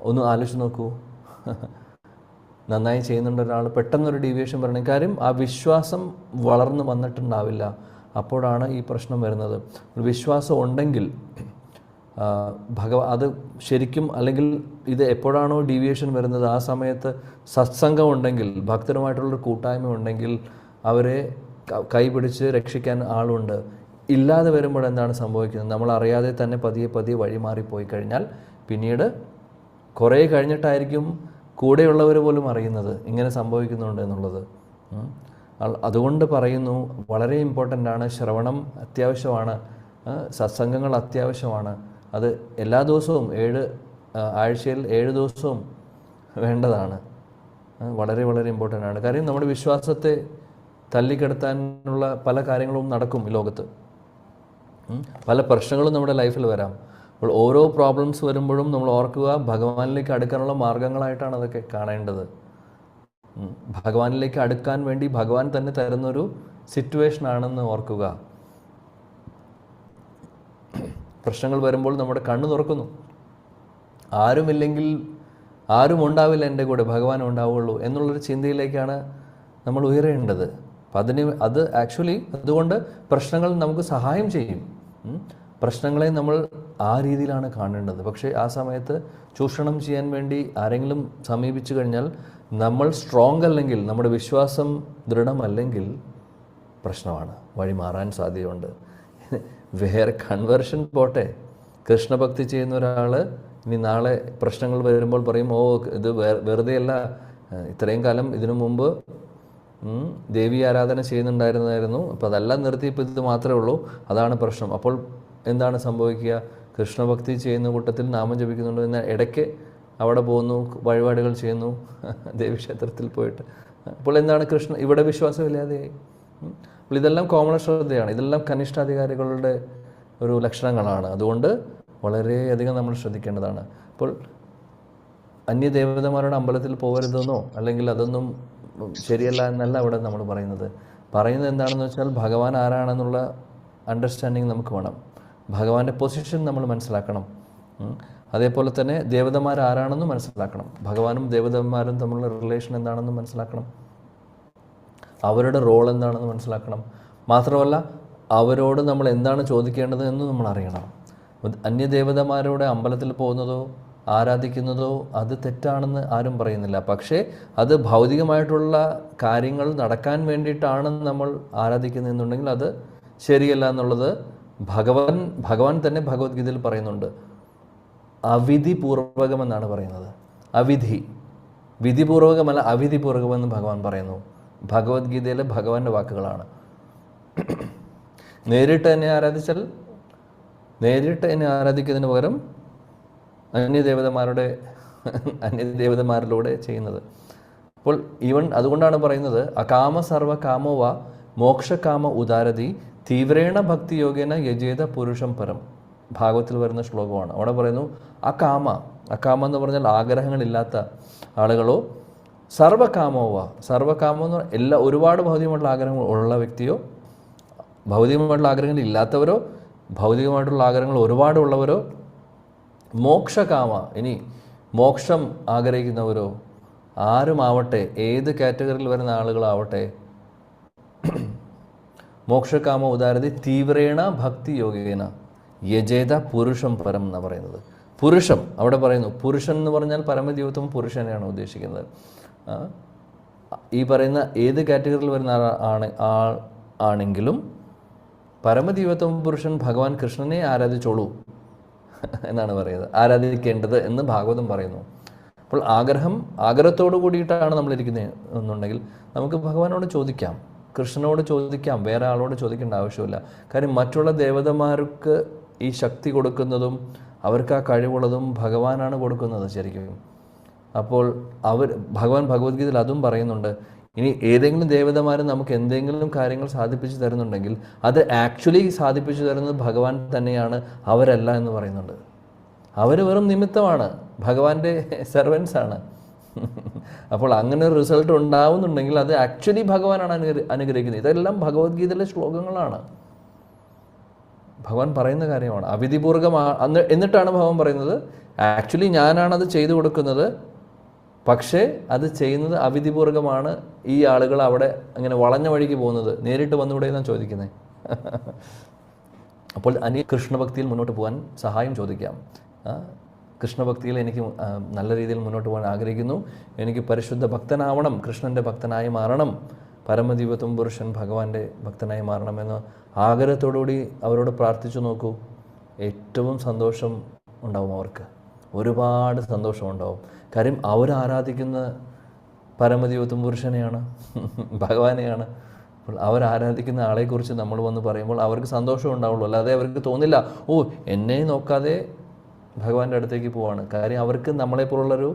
ഒന്ന് ആലോചിച്ച് നോക്കൂ, നന്നായി ചെയ്യുന്നുണ്ട് ഒരാൾ, പെട്ടെന്നൊരു ഡീവിയേഷൻ പറയണ കാര്യം ആ വിശ്വാസം വളർന്നു വന്നിട്ടുണ്ടാവില്ല. അപ്പോഴാണ് ഈ പ്രശ്നം വരുന്നത്. വിശ്വാസം ഉണ്ടെങ്കിൽ അത് ശരിക്കും, അല്ലെങ്കിൽ ഇത് എപ്പോഴാണോ ഡീവിയേഷൻ വരുന്നത് ആ സമയത്ത് സത്സംഗം ഉണ്ടെങ്കിൽ, ഭക്തരുമായിട്ടുള്ളൊരു കൂട്ടായ്മ ഉണ്ടെങ്കിൽ അവരെ കൈപിടിച്ച് രക്ഷിക്കാൻ ആളുണ്ട്. ഇല്ലാതെ വരുമ്പോൾ എന്താണ് സംഭവിക്കുന്നത്? നമ്മൾ അറിയാതെ തന്നെ പതിയെ വഴി മാറിപ്പോയി കഴിഞ്ഞാൽ പിന്നീട് കുറേ കഴിഞ്ഞിട്ടായിരിക്കും കൂടെയുള്ളവർ പോലും അറിയുന്നത് ഇങ്ങനെ സംഭവിക്കുന്നുണ്ട് എന്നുള്ളത്. അതുകൊണ്ട് പറയുന്നു, വളരെ ഇമ്പോർട്ടൻ്റ് ആണ്. ശ്രവണം അത്യാവശ്യമാണ്, സത്സംഗങ്ങൾ അത്യാവശ്യമാണ്. അത് എല്ലാ ദിവസവും ആഴ്ചയിൽ 7 ദിവസവും വേണ്ടതാണ്. വളരെ ഇമ്പോർട്ടൻ്റ് ആണ്. കാര്യം നമ്മുടെ വിശ്വാസത്തെ തല്ലിക്കെടുത്താനുള്ള പല കാര്യങ്ങളും നടക്കും ഈ ലോകത്ത്. പല പ്രശ്നങ്ങളും നമ്മുടെ ലൈഫിൽ വരാം. അപ്പോൾ ഓരോ പ്രോബ്ലംസ് വരുമ്പോഴും നമ്മൾ ഓർക്കുക, ഭഗവാനിലേക്ക് അടുക്കാനുള്ള മാർഗങ്ങളായിട്ടാണ് അതൊക്കെ കാണേണ്ടത്. ഭഗവാനിലേക്ക് അടുക്കാൻ വേണ്ടി ഭഗവാൻ തന്നെ തരുന്നൊരു സിറ്റുവേഷൻ ആണെന്ന് ഓർക്കുക. പ്രശ്നങ്ങൾ വരുമ്പോൾ നമ്മുടെ കണ്ണ് തുറക്കുന്നു. ആരും ഉണ്ടാവില്ല എൻ്റെ കൂടെ, ഭഗവാൻ ഉണ്ടാവുള്ളൂ എന്നുള്ളൊരു ചിന്തയിലേക്കാണ് നമ്മൾ ഉയരേണ്ടത്. അപ്പം അത് ആക്ച്വലി അതുകൊണ്ട് പ്രശ്നങ്ങൾ നമുക്ക് സഹായം ചെയ്യും. പ്രശ്നങ്ങളെ നമ്മൾ ആ രീതിയിലാണ് കാണേണ്ടത്. പക്ഷേ ആ സമയത്ത് ചൂഷണം ചെയ്യാൻ വേണ്ടി ആരെങ്കിലും സമീപിച്ചു കഴിഞ്ഞാൽ, നമ്മൾ സ്ട്രോങ് അല്ലെങ്കിൽ നമ്മുടെ വിശ്വാസം ദൃഢമല്ലെങ്കിൽ പ്രശ്നമാണ്, വഴി മാറാൻ സാധ്യതയുണ്ട്. വേറെ കൺവേർഷൻ പോട്ടെ, കൃഷ്ണഭക്തി ചെയ്യുന്ന ഒരാൾ ഇനി നാളെ പ്രശ്നങ്ങൾ വരുമ്പോൾ പറയും, ഓ ഇത് വെറുതെയല്ല, ഇത്രയും കാലം ഇതിനു മുമ്പ് ദേവി ആരാധന ചെയ്യുന്നുണ്ടായിരുന്നായിരുന്നു, അപ്പോൾ അതെല്ലാം നിർത്തി ഇപ്പോൾ ഇത് മാത്രമേ ഉള്ളൂ, അതാണ് പ്രശ്നം. അപ്പോൾ എന്താണ് സംഭവിക്കുക? കൃഷ്ണഭക്തി ചെയ്യുന്ന കൂട്ടത്തിൽ നാമം ജപിക്കുന്നുണ്ട്, എന്നാൽ ഇടയ്ക്ക് അവിടെ പോകുന്നു, വഴിപാടുകൾ ചെയ്യുന്നു ദേവീക്ഷേത്രത്തിൽ പോയിട്ട്. അപ്പോൾ എന്താണ് ഇവിടെ വിശ്വാസമില്ലാതെയായി. അപ്പോൾ ഇതെല്ലാം കോമൺ ശ്രദ്ധയാണ്, ഇതെല്ലാം കനിഷ്ഠാധികാരികളുടെ ഒരു ലക്ഷണങ്ങളാണ്. അതുകൊണ്ട് വളരെയധികം നമ്മൾ ശ്രദ്ധിക്കേണ്ടതാണ്. അപ്പോൾ അന്യദേവതമാരുടെ അമ്പലത്തിൽ പോകരുതെന്നോ അല്ലെങ്കിൽ അതൊന്നും ശരിയല്ല എന്നല്ല അവിടെ നമ്മൾ പറയുന്നത് എന്താണെന്ന് വെച്ചാൽ ഭഗവാൻ ആരാണെന്നുള്ള അണ്ടർസ്റ്റാൻഡിങ് നമുക്ക് വേണം. ഭഗവാന്റെ പൊസിഷൻ നമ്മൾ മനസ്സിലാക്കണം. അതേപോലെ തന്നെ ദേവതമാർ ആരാണെന്നും മനസ്സിലാക്കണം. ഭഗവാനും ദേവതന്മാരും തമ്മിലുള്ള റിലേഷൻ എന്താണെന്നും മനസ്സിലാക്കണം. അവരുടെ റോൾ എന്താണെന്ന് മനസ്സിലാക്കണം. മാത്രമല്ല അവരോട് നമ്മൾ എന്താണ് ചോദിക്കേണ്ടത് എന്ന് നമ്മൾ അറിയണം. അന്യദേവതമാരോട് അമ്പലത്തിൽ പോകുന്നതോ ആരാധിക്കുന്നതോ അത് തെറ്റാണെന്ന് ആരും പറയുന്നില്ല. പക്ഷേ അത് ഭൗതികമായിട്ടുള്ള കാര്യങ്ങൾ നടക്കാൻ വേണ്ടിയിട്ടാണ് നമ്മൾ ആരാധിക്കുന്നതെന്നുണ്ടെങ്കിൽ അത് ശരിയല്ല എന്നുള്ളത് ഭഗവാൻ തന്നെ ഭഗവത്ഗീതയിൽ പറയുന്നുണ്ട്. അവിധിപൂർവകം എന്നാണ് പറയുന്നത്. വിധിപൂർവകമല്ല, അവിധിപൂർവകമെന്ന് ഭഗവാൻ പറയുന്നു. ഭഗവത്ഗീതയിലെ ഭഗവാന്റെ വാക്കുകളാണ്. നേരിട്ട് എന്നെ ആരാധിക്കുന്നതിന് പകരം അന്യദേവതമാരിലൂടെ ചെയ്യുന്നത്. അപ്പോൾ അതുകൊണ്ടാണ് പറയുന്നത് അകാമ സർവ കാമോവ മോക്ഷകാമ ഉദാരതി തീവ്രേണ ഭക്തി യോഗേന യജേത പുരുഷം പരം. ഭാഗവത്തിൽ വരുന്ന ശ്ലോകമാണ്. അവിടെ പറയുന്നു അകാമ എന്ന് പറഞ്ഞാൽ ആഗ്രഹങ്ങളില്ലാത്ത ആളുകളോ, സർവകാമോവ എന്ന് പറഞ്ഞാൽ ഒരുപാട് ഭൗതികമായിട്ടുള്ള ആഗ്രഹങ്ങൾ ഉള്ള വ്യക്തിയോ, ഭൗതികമായിട്ടുള്ള ആഗ്രഹങ്ങൾ ഇല്ലാത്തവരോ, ഭൗതികമായിട്ടുള്ള ആഗ്രഹങ്ങൾ ഒരുപാടുള്ളവരോ, മോക്ഷകാമ ഇനി മോക്ഷം ആഗ്രഹിക്കുന്നവരോ ആരുമാവട്ടെ, ഏത് കാറ്റഗറിയിൽ വരുന്ന ആളുകളാവട്ടെ, മോക്ഷകാമ ഉദാരതി തീവ്രേണ ഭക്തി യോഗേന യജേത പുരുഷം പരം എന്നാണ് പറയുന്നത്. പുരുഷം അവിടെ പറയുന്നു. പുരുഷൻ എന്ന് പറഞ്ഞാൽ പരമജീവിതം പുരുഷനെയാണ് ഉദ്ദേശിക്കുന്നത്. ഈ പറയുന്ന ഏത് കാറ്റഗറിയിൽ വരുന്ന ആണെങ്കിലും പരമജീവിതം പുരുഷൻ ഭഗവാൻ കൃഷ്ണനെ ആരാധിച്ചോളൂ എന്നാണ് പറയുന്നത്, ആരാധിക്കേണ്ടത് എന്ന് ഭാഗവതം പറയുന്നു. അപ്പോൾ ആഗ്രഹത്തോടു കൂടിയിട്ടാണ് നമ്മളിരിക്കുന്നത് എന്നുണ്ടെങ്കിൽ നമുക്ക് ഭഗവാനോട് ചോദിക്കാം, കൃഷ്ണനോട് ചോദിക്കാം, വേറെ ആളോട് ചോദിക്കേണ്ട ആവശ്യമില്ല. കാര്യം മറ്റുള്ള ദേവതമാർക്ക് ഈ ശക്തി കൊടുക്കുന്നതും അവർക്ക് ആ കഴിവുള്ളതും ഭഗവാനാണ് കൊടുക്കുന്നത് ശരിക്കും. അപ്പോൾ ഭഗവാൻ ഭഗവത്ഗീതയിൽ അതും പറയുന്നുണ്ട്. ഇനി ഏതെങ്കിലും ദേവതമാർ നമുക്ക് എന്തെങ്കിലും കാര്യങ്ങൾ സാധിപ്പിച്ചു തരുന്നുണ്ടെങ്കിൽ അത് ആക്ച്വലി സാധിപ്പിച്ചു തരുന്നത് ഭഗവാൻ തന്നെയാണ്, അവരല്ല എന്ന് പറയുന്നുണ്ട്. അവർ വെറും നിമിത്തമാണ്, ഭഗവാന്റെ സെർവൻസ് ആണ്. അപ്പോൾ അങ്ങനെ ഒരു റിസൾട്ട് ഉണ്ടാവുന്നുണ്ടെങ്കിൽ അത് ആക്ച്വലി ഭഗവാനാണ് അനുഗ്രഹിക്കുന്നത്. ഇതെല്ലാം ഭഗവത്ഗീതയിലെ ശ്ലോകങ്ങളാണ്, ഭഗവാൻ പറയുന്ന കാര്യമാണ്. അവിധിപൂർവകം എന്നിട്ടാണ് ഭഗവാൻ പറയുന്നത് ആക്ച്വലി ഞാനാണത് ചെയ്തു കൊടുക്കുന്നത്, പക്ഷേ അത് ചെയ്യുന്നത് അവിധിപൂർവകമാണ്. ഈ ആളുകൾ അവിടെ അങ്ങനെ വളഞ്ഞ വഴിക്ക് പോകുന്നത്, നേരിട്ട് വന്നുകൂടെ എന്നാണ് ചോദിക്കുന്നത്. അപ്പോൾ കൃഷ്ണഭക്തിയിൽ മുന്നോട്ട് പോകാൻ സഹായം ചോദിക്കാം. കൃഷ്ണഭക്തിയിൽ എനിക്ക് നല്ല രീതിയിൽ മുന്നോട്ട് പോകാൻ ആഗ്രഹിക്കുന്നു, എനിക്ക് പരിശുദ്ധ ഭക്തനാവണം, കൃഷ്ണൻ്റെ ഭക്തനായി മാറണം, പരമജീവത്വം പുരുഷൻ ഭഗവാന്റെ ഭക്തനായി മാറണമെന്ന് ആഗ്രഹത്തോടുകൂടി അവരോട് പ്രാർത്ഥിച്ചു നോക്കൂ. ഏറ്റവും സന്തോഷം ഉണ്ടാവും, അവർക്ക് ഒരുപാട് സന്തോഷം ഉണ്ടാവും. കാര്യം അവരാരാധിക്കുന്ന പരമജീവത്വം പുരുഷനെയാണ്, ഭഗവാനെയാണ്. അപ്പോൾ അവരാരാധിക്കുന്ന ആളെക്കുറിച്ച് നമ്മൾ വന്ന് പറയുമ്പോൾ അവർക്ക് സന്തോഷം ഉണ്ടാവുള്ളൂ. അല്ലാതെ അവർക്ക് തോന്നില്ല ഓ എന്നെ നോക്കാതെ ഭഗവാന്റെ അടുത്തേക്ക് പോവാണ്. കാര്യം അവർക്ക് നമ്മളെപ്പോലുള്ളൊരു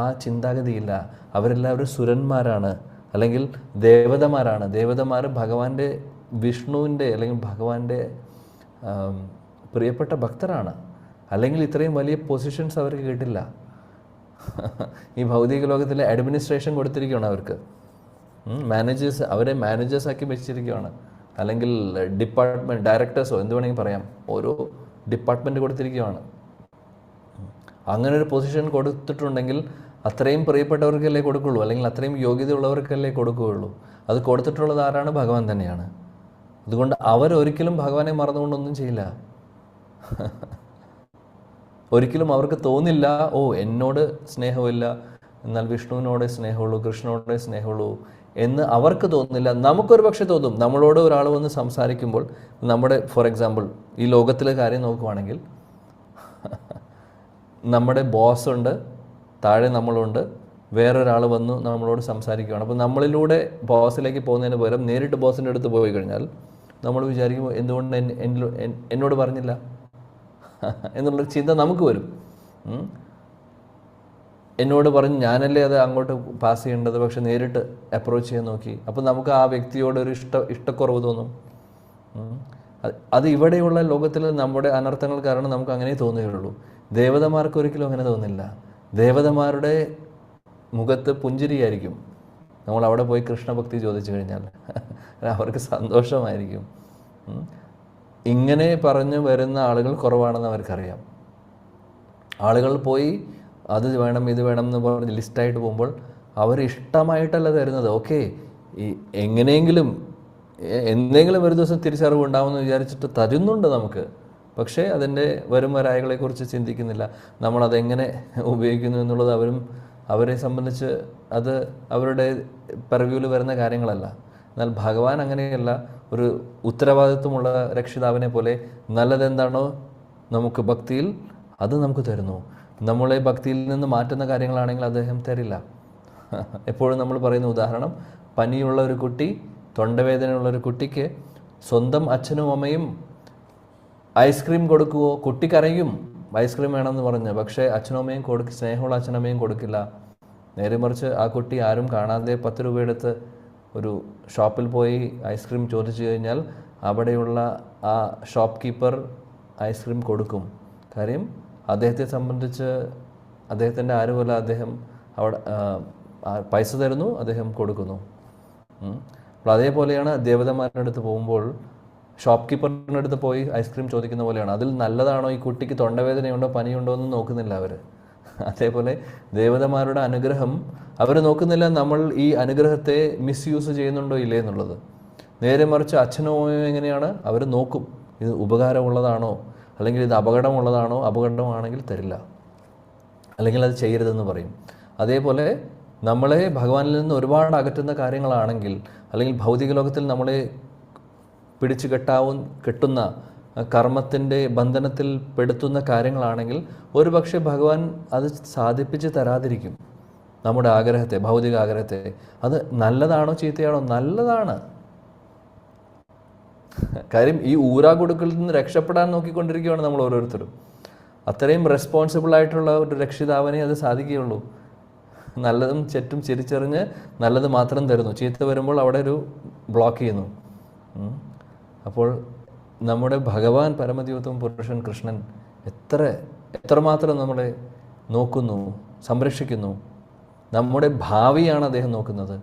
ആ ചിന്താഗതിയില്ല. അവരെല്ലാവരും സുരന്മാരാണ്, അല്ലെങ്കിൽ ദേവതമാരാണ്. ദേവതമാർ ഭഗവാന്റെ വിഷ്ണുവിൻ്റെ അല്ലെങ്കിൽ ഭഗവാന്റെ പ്രിയപ്പെട്ട ഭക്തരാണ്. അല്ലെങ്കിൽ ഇത്രയും വലിയ പൊസിഷൻസ് അവർക്ക് കിട്ടില്ല. ഈ ഭൗതിക ലോകത്തിലെ അഡ്മിനിസ്ട്രേഷൻ കൊടുത്തിരിക്കുകയാണ് അവർക്ക്, അവരെ മാനേജേഴ്സാക്കി വെച്ചിരിക്കുകയാണ്, അല്ലെങ്കിൽ ഡിപ്പാർട്ട്മെൻറ്റ് ഡയറക്ടേഴ്സോ എന്ത് വേണമെങ്കിൽ പറയാം, ഓരോ ഡിപ്പാർട്ട്മെൻറ്റ് കൊടുത്തിരിക്കുകയാണ്. അങ്ങനെ ഒരു പൊസിഷൻ കൊടുത്തിട്ടുണ്ടെങ്കിൽ അത്രയും പ്രിയപ്പെട്ടവർക്കല്ലേ കൊടുക്കുകയുള്ളൂ, അല്ലെങ്കിൽ അത്രയും യോഗ്യതയുള്ളവർക്കല്ലേ കൊടുക്കുകയുള്ളൂ. അത് കൊടുത്തിട്ടുള്ളത് ആരാണ്? ഭഗവാൻ തന്നെയാണ്. അതുകൊണ്ട് അവരൊരിക്കലും ഭഗവാനെ മറന്നുകൊണ്ടൊന്നും ചെയ്യില്ല. ഒരിക്കലും അവർക്ക് തോന്നില്ല ഓ എന്നോട് സ്നേഹമില്ല, എന്നാൽ വിഷ്ണുവിനോട് സ്നേഹമുള്ളൂ, കൃഷ്ണനോട് സ്നേഹമുള്ളൂ, എന്ന് അവർക്ക് തോന്നുന്നില്ല. നമുക്കൊരു പക്ഷെ തോന്നും. നമ്മളോട് ഒരാൾ വന്ന് സംസാരിക്കുമ്പോൾ നമ്മുടെ, ഫോർ എക്സാമ്പിൾ ഈ ലോകത്തിലെ കാര്യം നോക്കുവാണെങ്കിൽ, നമ്മുടെ ബോസുണ്ട്, താഴെ നമ്മളുണ്ട്, വേറൊരാൾ വന്നു നമ്മളോട് സംസാരിക്കുകയാണ്. അപ്പോൾ നമ്മളിലൂടെ ബോസിലേക്ക് പോകുന്നതിന് പകരം നേരിട്ട് ബോസിൻ്റെ അടുത്ത് പോയി കഴിഞ്ഞാൽ നമ്മൾ വിചാരിക്കും എന്തുകൊണ്ട് എന്നോട് പറഞ്ഞില്ല എന്നുള്ളൊരു ചിന്ത നമുക്ക് വരും. എന്നോട് പറഞ്ഞ് ഞാനല്ലേ അത് അങ്ങോട്ട് പാസ് ചെയ്യേണ്ടത്, പക്ഷെ നേരിട്ട് അപ്രോച്ച് ചെയ്യാൻ നോക്കി. അപ്പോൾ നമുക്ക് ആ വ്യക്തിയോടൊരു ഇഷ്ടക്കുറവ് തോന്നും. അത് ഇവിടെയുള്ള ലോകത്തിൽ നമ്മുടെ അനർത്ഥങ്ങൾ കാരണം നമുക്ക് അങ്ങനെ തോന്നുകയുള്ളൂ. ദേവതമാർക്ക് ഒരിക്കലും അങ്ങനെ തോന്നില്ല. ദേവതമാരുടെ മുഖത്ത് പുഞ്ചിരിയായിരിക്കും നമ്മൾ അവിടെ പോയി കൃഷ്ണഭക്തി ചോദിച്ചു കഴിഞ്ഞാൽ. അവർക്ക് സന്തോഷമായിരിക്കും. ഇങ്ങനെ പറഞ്ഞു വരുന്ന ആളുകൾ കുറവാണെന്ന് അവർക്കറിയാം. ആളുകൾ പോയി അത് വേണം ഇത് വേണം എന്ന് പറഞ്ഞ് ലിസ്റ്റായിട്ട് പോകുമ്പോൾ അവർ ഇഷ്ടമായിട്ടല്ല തരുന്നത്. ഓക്കെ, ഈ എങ്ങനെയെങ്കിലും എന്തെങ്കിലും ഒരു ദിവസം തിരിച്ചറിവ് ഉണ്ടാവുമെന്ന് വിചാരിച്ചിട്ട് തരുന്നുണ്ട് നമുക്ക്. പക്ഷേ അതിൻ്റെ വരും വരായകളെക്കുറിച്ച് ചിന്തിക്കുന്നില്ല. നമ്മളതെങ്ങനെ ഉപയോഗിക്കുന്നു എന്നുള്ളത് അവരെ സംബന്ധിച്ച് അത് അവരുടെ പെർവ്യൂവിൽ വരുന്ന കാര്യങ്ങളല്ല. എന്നാൽ ഭഗവാൻ അങ്ങനെയല്ല. ഒരു ഉത്തരവാദിത്വമുള്ള രക്ഷിതാവിനെ പോലെ നല്ലതെന്താണോ നമുക്ക് ഭക്തിയിൽ അത് നമുക്ക് തരുന്നു. നമ്മളെ ഭക്തിയിൽ നിന്ന് മാറ്റുന്ന കാര്യങ്ങളാണെങ്കിൽ അദ്ദേഹം തരില്ല. എപ്പോഴും നമ്മൾ പറയുന്ന ഉദാഹരണം, പനിയുള്ള ഒരു കുട്ടി, തൊണ്ടവേദനയുള്ള ഒരു കുട്ടിക്ക് സ്വന്തം അച്ഛനും അമ്മയും ഐസ്ക്രീം കൊടുക്കുമോ? കുട്ടിക്കറിയും ഐസ്ക്രീം വേണമെന്ന് പറഞ്ഞ്, പക്ഷേ അച്ഛനും അമ്മയും സ്നേഹമുള്ള അച്ഛനമ്മയും കൊടുക്കില്ല. നേരെ മറിച്ച് ആ കുട്ടി ആരും കാണാതെ 10 രൂപ എടുത്ത് ഒരു ഷോപ്പിൽ പോയി ഐസ്ക്രീം ചോദിച്ചു കഴിഞ്ഞാൽ അവിടെയുള്ള ആ ഷോപ്പ് കീപ്പർ ഐസ്ക്രീം കൊടുക്കും. കാര്യം അദ്ദേഹത്തെ സംബന്ധിച്ച് അദ്ദേഹത്തിൻ്റെ ആരുമല്ല, അദ്ദേഹം അവിടെ പൈസ തരുന്നു, അദ്ദേഹം കൊടുക്കുന്നു. അപ്പോൾ അതേപോലെയാണ് ദേവതമാരുടെ അടുത്ത് പോകുമ്പോൾ ഷോപ്പ് കീപ്പറിൻ്റെ അടുത്ത് പോയി ഐസ്ക്രീം ചോദിക്കുന്ന പോലെയാണ്. അതിൽ നല്ലതാണോ, ഈ കുട്ടിക്ക് തൊണ്ടവേദനയുണ്ടോ പനിയുണ്ടോ എന്ന് നോക്കുന്നില്ല അവർ. അതേപോലെ ദേവതമാരുടെ അനുഗ്രഹം അവർ നോക്കുന്നില്ല നമ്മൾ ഈ അനുഗ്രഹത്തെ മിസ്യൂസ് ചെയ്യുന്നുണ്ടോ ഇല്ലേ എന്നുള്ളത്. നേരെ മറിച്ച് അച്ഛനും അമ്മയും എങ്ങനെയാണ്, അവർ നോക്കും ഇത് ഉപകാരമുള്ളതാണോ അല്ലെങ്കിൽ ഇത് അപകടമുള്ളതാണോ. അപകടമാണെങ്കിൽ തരില്ല, അല്ലെങ്കിൽ അത് ചെയ്യരുതെന്ന് പറയും. അതേപോലെ നമ്മളെ ഭഗവാനിൽ നിന്ന് ഒരുപാട് അകറ്റുന്ന കാര്യങ്ങളാണെങ്കിൽ, അല്ലെങ്കിൽ ഭൗതിക ലോകത്തിൽ നമ്മളെ പിടിച്ചു കെട്ടുന്ന കർമ്മത്തിൻ്റെ ബന്ധനത്തിൽ പെടുത്തുന്ന കാര്യങ്ങളാണെങ്കിൽ ഒരു പക്ഷേ ഭഗവാൻ അത് സാധിപ്പിച്ച് തരാതിരിക്കും. നമ്മുടെ ആഗ്രഹത്തെ, ഭൗതിക ആഗ്രഹത്തെ. അത് നല്ലതാണോ ചീത്തയാണോ? നല്ലതാണ്. കാര്യം ഈ ഊരാകുടുക്കിൽ നിന്ന് രക്ഷപ്പെടാൻ നോക്കിക്കൊണ്ടിരിക്കുകയാണ് നമ്മൾ ഓരോരുത്തരും. അത്രയും റെസ്പോൺസിബിൾ ആയിട്ടുള്ള ഒരു രക്ഷിതാവിനെ അത് സാധിക്കുകയുള്ളൂ. നല്ലതും ചെറ്റും ചിരിച്ചറിഞ്ഞ് നല്ലത് മാത്രം തരുന്നു. ചീത്ത വരുമ്പോൾ അവിടെ ഒരു ബ്ലോക്ക് ചെയ്യുന്നു. അപ്പോൾ നമ്മുടെ ഭഗവാൻ പരമദൈവത്വം പുരുഷൻ കൃഷ്ണൻ എത്രമാത്രം നമ്മളെ നോക്കുന്നു, സംരക്ഷിക്കുന്നു. നമ്മുടെ ഭാവിയാണ് അദ്ദേഹം നോക്കുന്നത്.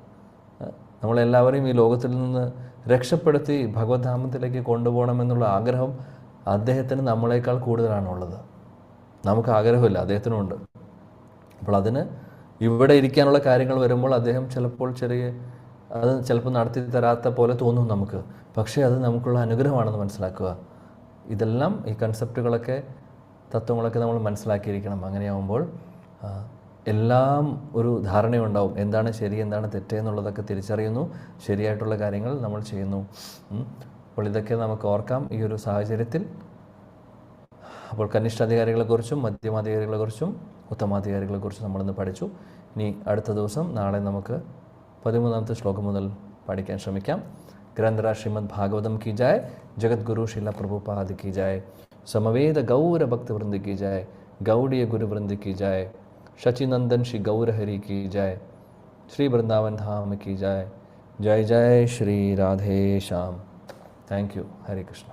നമ്മളെല്ലാവരെയും ഈ ലോകത്തിൽ നിന്ന് രക്ഷപ്പെടുത്തി ഭഗവത്ധാമത്തിലേക്ക് കൊണ്ടുപോകണമെന്നുള്ള ആഗ്രഹം അദ്ദേഹത്തിന് നമ്മളെക്കാൾ കൂടുതലാണുള്ളത്. നമുക്ക് ആഗ്രഹമില്ല, അദ്ദേഹത്തിനുമുണ്ട്. അപ്പോൾ അതിന് ഇവിടെ ഇരിക്കാനുള്ള കാര്യങ്ങൾ വരുമ്പോൾ അദ്ദേഹം അത് ചിലപ്പോൾ നടത്തി തരാത്ത പോലെ തോന്നും നമുക്ക്. പക്ഷേ അത് നമുക്കുള്ള അനുഗ്രഹമാണെന്ന് മനസ്സിലാക്കുക. ഇതെല്ലാം ഈ കൺസെപ്റ്റുകളൊക്കെ, തത്വങ്ങളൊക്കെ നമ്മൾ മനസ്സിലാക്കിയിരിക്കണം. അങ്ങനെയാവുമ്പോൾ എല്ലാം ഒരു ധാരണയുണ്ടാവും. എന്താണ് ശരി, എന്താണ് തെറ്റ് എന്നുള്ളതൊക്കെ തിരിച്ചറിയുന്നു. ശരിയായിട്ടുള്ള കാര്യങ്ങൾ നമ്മൾ ചെയ്യുന്നു. അപ്പോൾ ഇതൊക്കെ നമുക്ക് ഓർക്കാം ഈ ഒരു സാഹചര്യത്തിൽ. അപ്പോൾ കനിഷ്ഠാധികാരികളെക്കുറിച്ചും മധ്യമാധികാരികളെക്കുറിച്ചും ഉത്തമാധികാരികളെക്കുറിച്ചും നമ്മളിന്ന് പഠിച്ചു. ഇനി അടുത്ത ദിവസം നാളെ നമുക്ക് 13ാമത്തെ ശ്ലോകം മുതൽ പഠിക്കാൻ ശ്രമിക്കാം. ग्रंथराज श्रीमद् भागवतम की जाए, जगत गुरु श्रीला प्रभुपाद की जाए, समवेद गौर भक्त वृंद की जाए, गौड़ीय गुरु वृंद की जाए, शचिनंदन श्री गौर हरि की जाए, श्री वृंदावन धाम की जाए. जय जय Shri Radhe Shyam. Thank you. Hare Krishna.